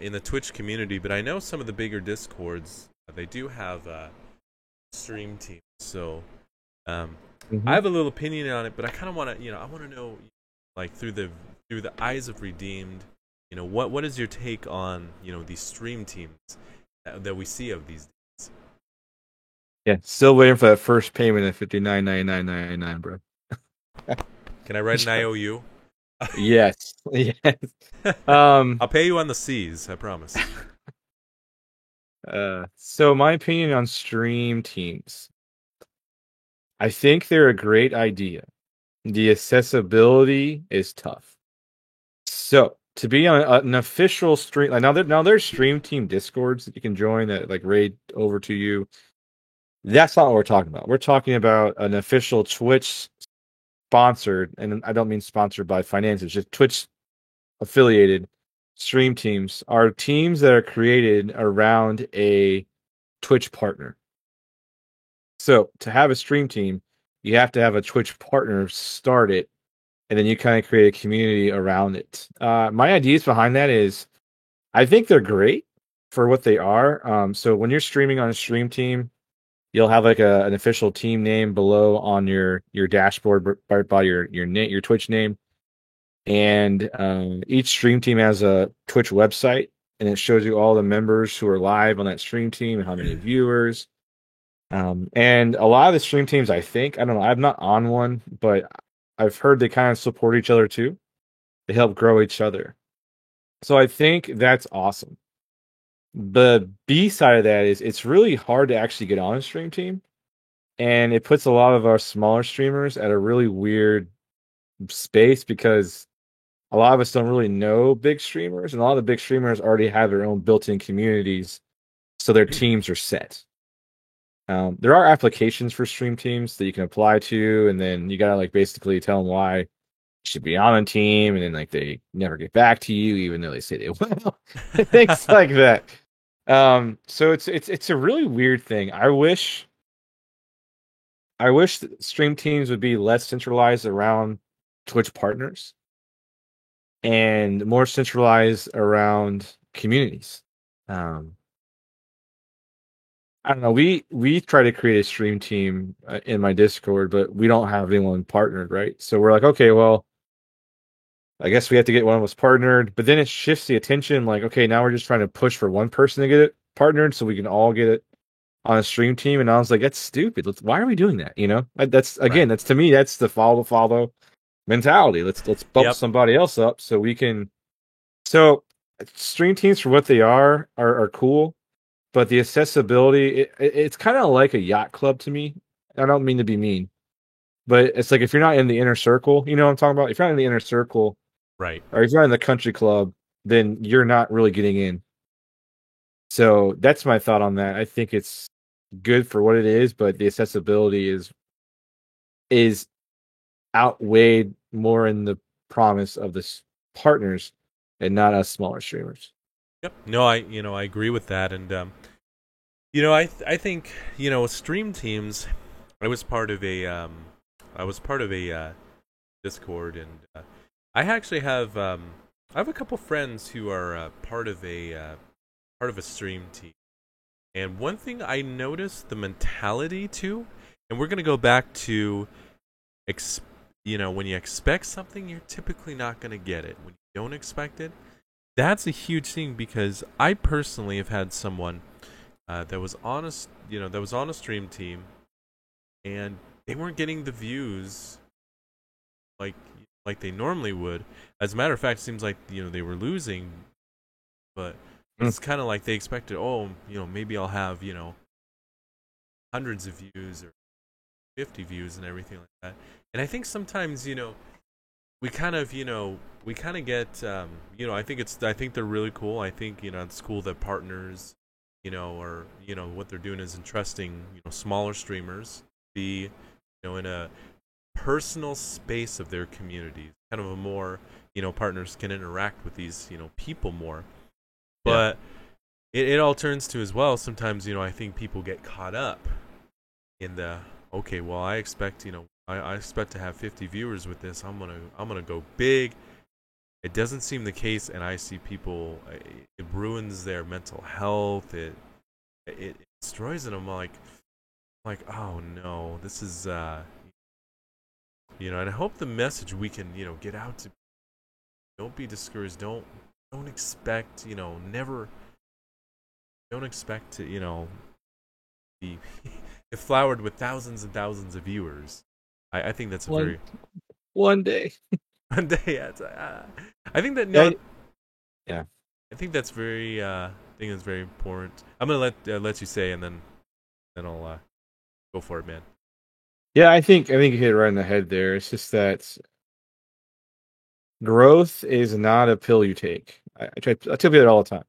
in the Twitch community, but I know some of the bigger Discords they do have stream teams. So I Mhm. have a little opinion on it, but I kind of want to, I want to know, like through the eyes of Redeemed, what is your take on these stream teams that we see of these days? Yeah, still waiting for that first payment of 59.99.99, bro. Can I write an IOU? Yes, yes. Um, I'll pay you on the C's, I promise. so my opinion on stream teams, I think they're a great idea. The accessibility is tough. So to be on an official stream, like now there's stream team discords that you can join that like raid over to you. That's not what we're talking about. We're talking about an official Twitch sponsored, and I don't mean sponsored by finances, just Twitch affiliated stream teams are teams that are created around a Twitch partner. So to have a stream team, you have to have a Twitch partner start it, and then you kind of create a community around it. My ideas behind that is I think they're great for what they are. So when you're streaming on a stream team, you'll have like an official team name below on your dashboard by your Twitch name, and each stream team has a Twitch website, and it shows you all the members who are live on that stream team and how many viewers. And a lot of the stream teams, I think, I don't know, I'm not on one, but I've heard they kind of support each other too. They help grow each other. So I think that's awesome. The B side of that is it's really hard to actually get on a stream team, and it puts a lot of our smaller streamers at a really weird space because a lot of us don't really know big streamers, and a lot of the big streamers already have their own built-in communities, so their teams are set. There are applications for stream teams that you can apply to, and then you gotta like basically tell them why you should be on a team, and then like they never get back to you, even though they say they will. Things like that. So it's a really weird thing. I wish that stream teams would be less centralized around Twitch partners and more centralized around communities. Um, I don't know. We try to create a stream team in my Discord, but we don't have anyone partnered, right? So we're like, okay, well, I guess we have to get one of us partnered. But then it shifts the attention. Like, okay, now we're just trying to push for one person to get it partnered, so we can all get it on a stream team. And I was like, that's stupid. Why are we doing that? That's again, Right. that's to me, that's the follow mentality. Let's bump Yep. somebody else up so we can. So stream teams for what they are cool, but the accessibility it's kind of like a yacht club to me. I don't mean to be mean, but it's like if you're not in the inner circle, you know what I'm talking about? If you're not in the inner circle, Right. or if you're not in the country club, then you're not really getting in. So that's my thought on that. I think it's good for what it is, but the accessibility is outweighed more in the promise of the partners and not us smaller streamers. Yep. No, I agree with that, and I think stream teams. I was part of a Discord, and I actually have I have a couple friends who are part of a stream team. And one thing I noticed the mentality too, and we're gonna go back to, ex- when you expect something, you're typically not gonna get it. When you don't expect it, that's a huge thing because I personally have had someone that was on that was on a stream team, and they weren't getting the views like they normally would. As a matter of fact, it seems like they were losing, but Mm. it's kind of like they expected. Oh, maybe I'll have hundreds of views or 50 views and everything like that. And I think sometimes we kind of, we kind of get, I think they're really cool. I think, it's cool that partners, are, what they're doing is entrusting, smaller streamers be, in a personal space of their communities, kind of a more, partners can interact with these, people more. Yeah. But it all turns to as well. Sometimes, I think people get caught up in the, okay, well, I expect, I expect to have 50 viewers with this. I'm gonna go big. It doesn't seem the case, and I see people. It ruins their mental health. It destroys it. I'm like, oh no, this is and I hope the message we can get out to, don't be discouraged. Don't expect, never, don't expect to be flowered with thousands and thousands of viewers. I think that's a One very one day. one day. Yeah, I think that Yeah. no, Yeah. I think that's very. I think that's very important. I'm gonna let you say, and then I'll go for it, man. Yeah, I think you hit it right in the head there. It's just that growth is not a pill you take. I tell people that all the time.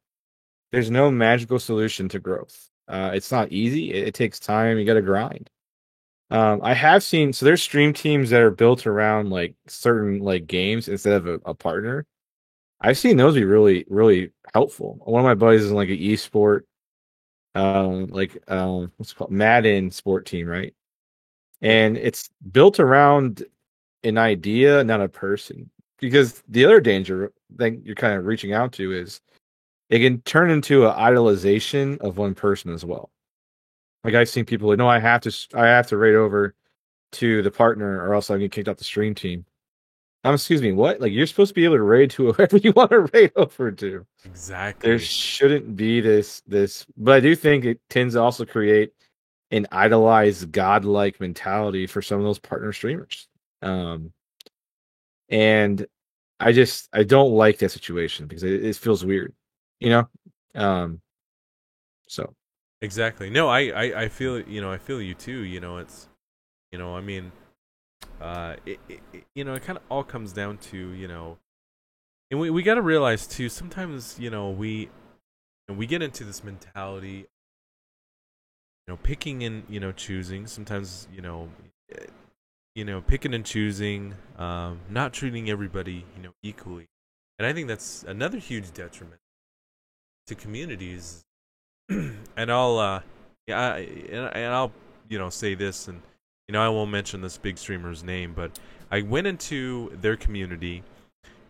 There's no magical solution to growth. It's not easy. It takes time. You got to grind. I have seen, so there's stream teams that are built around like certain like games instead of a partner. I've seen those be really, really helpful. One of my buddies is in like an esport, what's it called, Madden sport team, right? Yep. And it's built around an idea, not a person. Because the other danger thing you're kind of reaching out to is it can turn into an idolization of one person as well. Like I've seen people like, no, I have to raid over to the partner, or else I get kicked off the stream team. Excuse me, what? Like you're supposed to be able to raid to whoever you want to raid over to. There Exactly. shouldn't be this, but I do think it tends to also create an idolized godlike mentality for some of those partner streamers. Um, and I don't like that situation because it feels weird, you know. Um, so Exactly. No, I feel I feel you too. It's I mean, it kind of all comes down to and we got to realize too. Sometimes we get into this mentality, picking and choosing. Sometimes picking and choosing, not treating everybody equally, and I think that's another huge detriment to communities. And I'll say this, and I won't mention this big streamer's name, but I went into their community,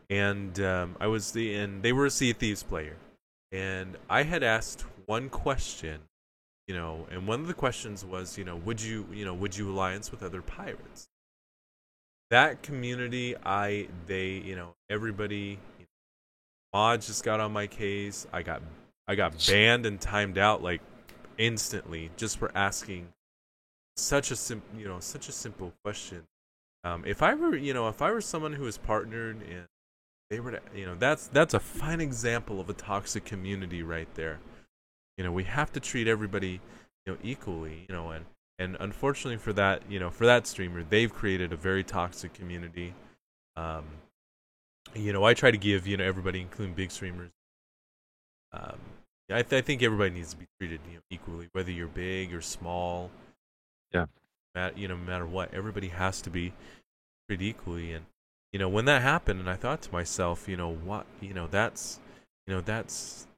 and and they were a Sea of Thieves player, and I had asked one question, and one of the questions was, would you alliance with other pirates? That community, everybody, mods just got on my case. I got banned and timed out like instantly just for asking such a simple question. If I were if I were someone who was partnered and they were to, that's a fine example of a toxic community right there. We have to treat everybody equally. And unfortunately for that for that streamer, they've created a very toxic community. Um, I try to give everybody, including big streamers. Um, yeah, I think everybody needs to be treated equally, whether you're big or small. yeah, No matter what, everybody has to be treated equally. And when that happened, and I thought to myself, what,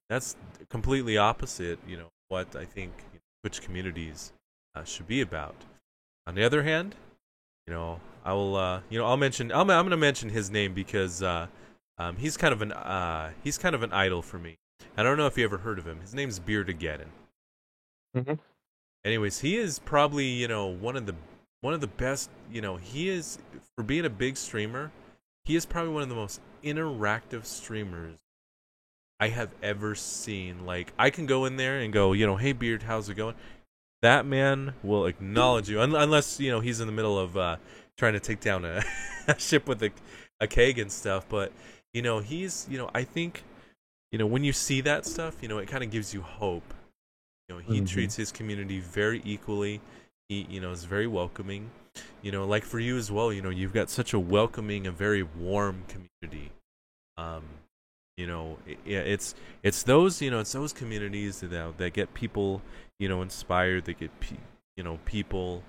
that's completely opposite. What I think Twitch communities should be about. On the other hand, I will, I'll mention, I'm going to mention his name because he's kind of an idol for me. I don't know if you ever heard of him. His name's Beardageddon. hmm Anyways, he is probably one of the best. He is, for being a big streamer. He is probably one of the most interactive streamers I have ever seen. Like I can go in there and go, hey Beard, how's it going? That man will acknowledge you, unless he's in the middle of trying to take down a ship with a keg and stuff. But he's I think when you see that stuff, it kind of gives you hope. He hmm treats his community very equally. He is very welcoming. like for you as well, you've got such a welcoming and very warm community. Um, yeah, it's those, it's those communities that get people, inspired, that get people,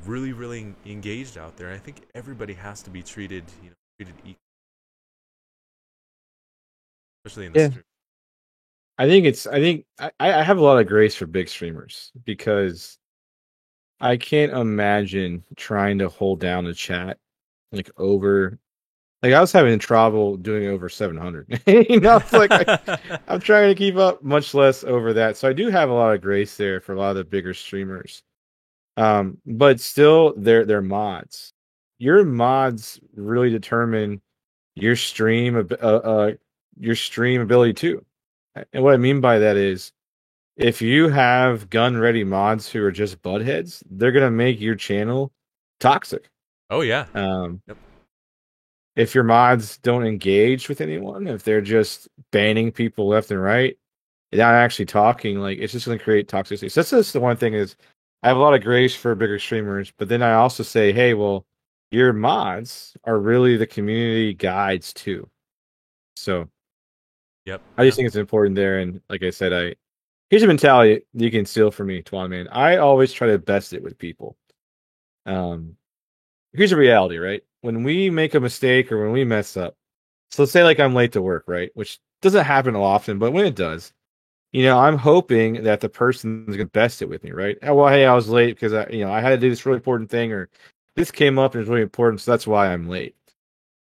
really, really engaged out there. I think everybody has to be treated equal, especially in the Yeah. street. I have a lot of grace for big streamers because I can't imagine trying to hold down a chat like over like I was having trouble doing over 700. It's like I'm trying to keep up, much less over that. So I do have a lot of grace there for a lot of the bigger streamers. But still, they're mods. Your mods really determine your your stream ability too. And what I mean by that is, if you have gun ready mods who are just buttheads, they're gonna make your channel toxic. Oh yeah. Um, Yep. if your mods don't engage with anyone, if they're just banning people left and right, not actually talking, like it's just going to create toxicity. So that's just the one thing is I have a lot of grace for bigger streamers, but then I also say, hey, well, your mods are really the community guides too. So Yep. I just think it's important there. And like I said, here's a mentality you can steal from me, Twan, man. I always try to best it with people. Um, here's a reality, right? When we make a mistake or when we mess up, so let's say like I'm late to work, right? Which doesn't happen often, but when it does, I'm hoping that the person is going to best it with me, right? Oh, well, hey, I was late because I had to do this really important thing, or this came up and it's really important, so that's why I'm late.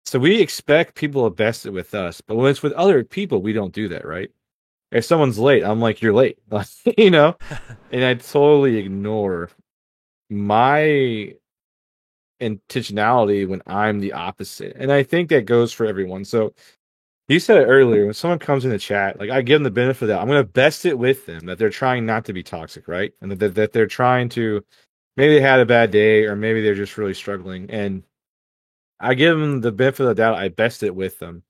So we expect people to best it with us, but when it's with other people, we don't do that, right? If someone's late, I'm like, you're late, and I totally ignore my intentionality when I'm the opposite. And I think that goes for everyone. So you said it earlier, when someone comes in the chat, like I give them the benefit of that. I'm going to best it with them that they're trying not to be toxic, right? And that they're trying to, maybe they had a bad day or maybe they're just really struggling. And I give them the benefit of the doubt. I best it with them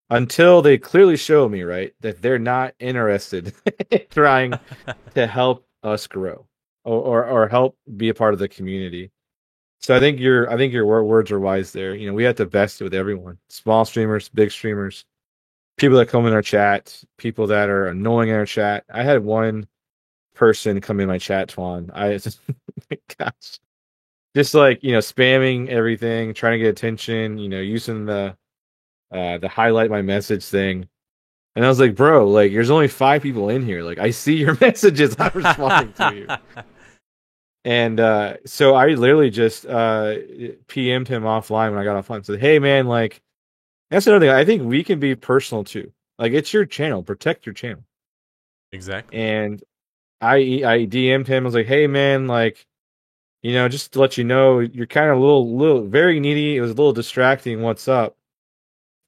until they clearly show me, right, that they're not interested in trying to help us grow or help be a part of the community. So I think your words are wise there. We have to best it with everyone. Small streamers, big streamers, people that come in our chat, people that are annoying in our chat. I had one person come in my chat, Twan. Gosh, just like spamming everything, trying to get attention. Using the highlight my message thing. And I was like, bro, like there's only 5 people in here. Like I see your messages. I'm responding to you. And so I literally just PM'd him offline when I got offline. Said, hey man, like that's another thing. I think we can be personal too. Like it's your channel, protect your channel. Exactly. And I DM'd him. I was like, hey man, like just to let you know, you're kind of a little very needy. It was a little distracting. What's up?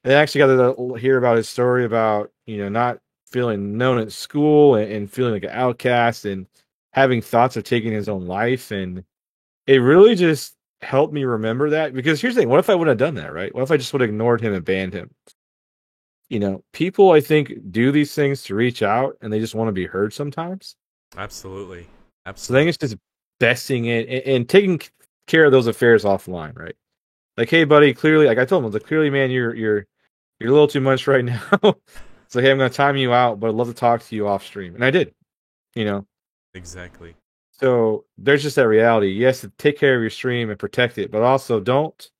And I actually got to hear about his story about not feeling known at school and feeling like an outcast and having thoughts of taking his own life. And it really just helped me remember that, because here's the thing: what if I would have done that, right? What if I just would have ignored him and banned him? People I think do these things to reach out and they just want to be heard sometimes. Absolutely. So I think it's just besting it and taking care of those affairs offline, right? Like, hey buddy, clearly, like I told him, I was like, clearly, man, you're a little too much right now. It's like, hey, I'm gonna time you out, but I'd love to talk to you off stream. And I did, Exactly. So there's just that reality. Yes, take care of your stream and protect it, but also don't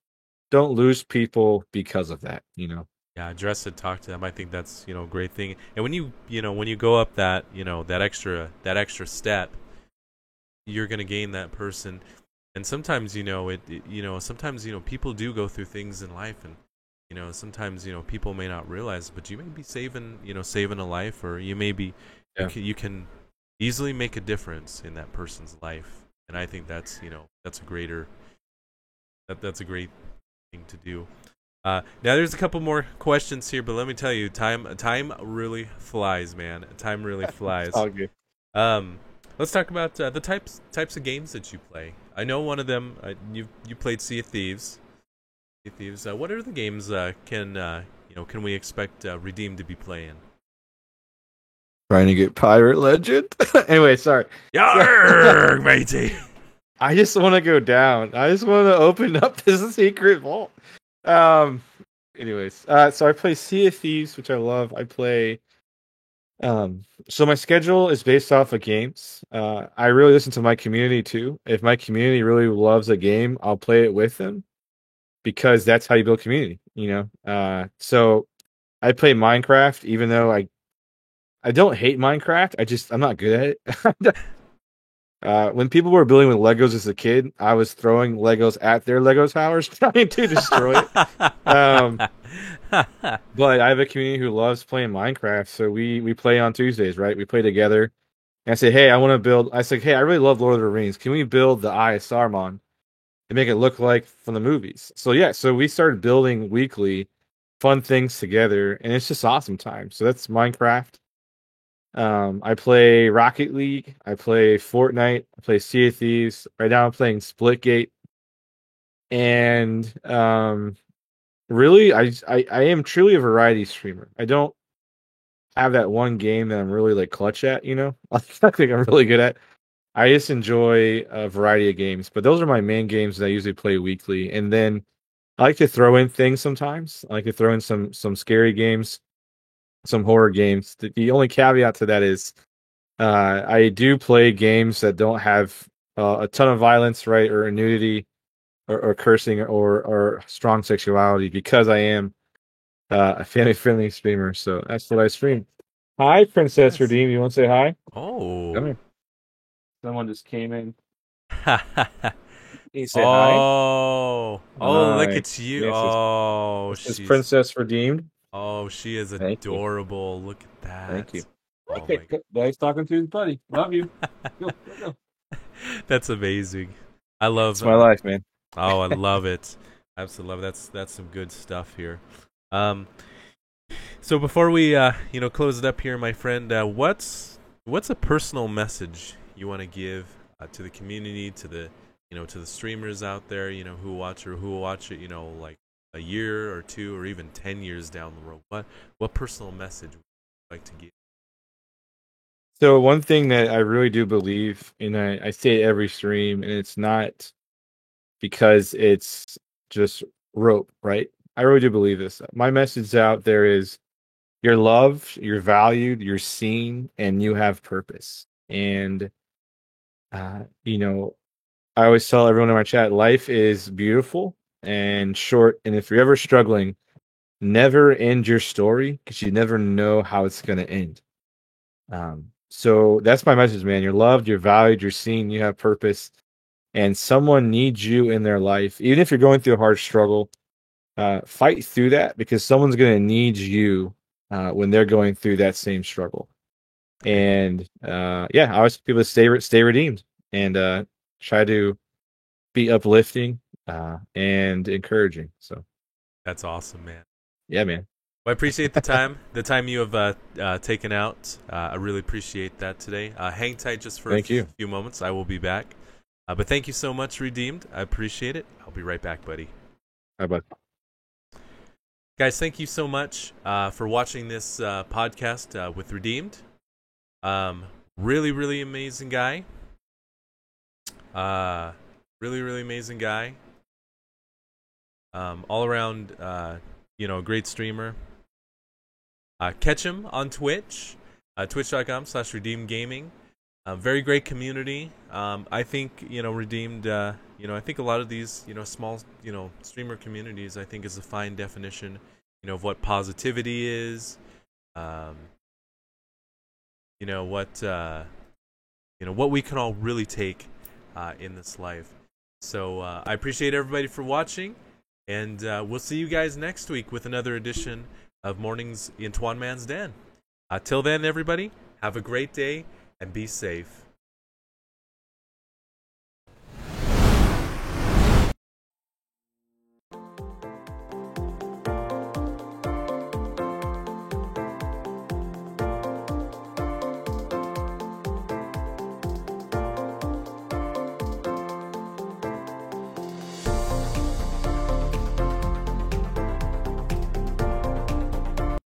lose people because of that. Yeah, address it, talk to them. I think that's a great thing. And when you go up that that extra step, you're gonna gain that person. And sometimes sometimes people do go through things in life, and sometimes people may not realize, but you may be saving a life, or you may be you can easily make a difference in that person's life. And I think that's that's a greater that's a great thing to do. Now there's a couple more questions here, but let me tell you, time really flies, man. Time really flies. All good. Let's talk about the types of games that you play. I know one of them. You played Sea of Thieves. Sea of Thieves. What other games can we expect Redeem to be playing? Trying to get Pirate Legend. Anyway, sorry. Yarr, matey. I just want to go down. I just want to open up this secret vault. Um. Anyways, so I play Sea of Thieves, which I love. I play. So my schedule is based off of games. I really listen to my community too. If my community really loves a game, I'll play it with them because that's how you build community. So I play Minecraft, even though I don't hate Minecraft. I'm not good at it. When people were building with Legos as a kid, I was throwing Legos at their Lego towers trying to destroy it. But I have a community who loves playing Minecraft, so we play on Tuesdays, right? We play together. And I say, hey, I want to build. I said, hey, I really love Lord of the Rings. Can we build the Eye of Saruman and make it look like from the movies? So yeah, so we started building weekly fun things together, and it's just awesome time. So that's Minecraft. I play Rocket League. I play Fortnite. I play Sea of Thieves. Right now, I'm playing Splitgate. And really, I am truly a variety streamer. I don't have that one game that I'm really like clutch at. I think I'm really good at. I just enjoy a variety of games, but those are my main games that I usually play weekly. And then I like to throw in things sometimes. I like to throw in some scary games, some horror games. The only caveat to that is I do play games that don't have a ton of violence, right, or nudity, or cursing, or strong sexuality, because I am a family-friendly streamer. So that's what I stream. Hi, Princess Yes. Redeem. You want to say hi? Oh. Come here. Someone just came in. He said hi. Oh, look Hi. at you. Yes, Oh, this is she's Princess Redeemed. she is Thank you. adorable. Look at that. Thank you. Oh Okay, my good. Nice talking to you, buddy. Love you. Go. That's amazing. I love It's my life, man. Oh, I love it. Absolutely love it. That's some good stuff here. So before we close it up here, my friend, what's a personal message you want to give to the community, to the to the streamers out there, who watch it, like a year or two or even 10 years down the road? What personal message would you like to give? So one thing that I really do believe, and I say it every stream, and it's not because it's just rope, right? I really do believe this. My message out there is you're loved, you're valued, you're seen, and you have purpose. And I always tell everyone in my chat, life is beautiful and short, and if you're ever struggling, never end your story, because you never know how it's going to end. So that's my message, man. You're loved, you're valued, you're seen, you have purpose, and someone needs you in their life. Even if you're going through a hard struggle, fight through that, because someone's going to need you when they're going through that same struggle. And I always tell people to stay redeemed, and try to be uplifting and encouraging. So That's awesome, man. yeah, man. Well, I appreciate the time you have taken out. I really appreciate that today. Hang tight just for Thank you. few moments. I will be back. But thank you so much, Redeemed. I appreciate it. I'll be right back, buddy. Bye bye. Guys, thank you so much for watching this podcast with Redeemed. Really, really amazing guy. Really, really amazing guy. All around, great streamer. Catch him on Twitch, twitch.com/redeemgaming. Very great community. I think, Redeemed, I think a lot of these, small, streamer communities, I think is a fine definition, of what positivity is. What we can all really take in this life. So I appreciate everybody for watching, and we'll see you guys next week with another edition of Mornings in Twan Man's Den. Till then, everybody, have a great day and be safe.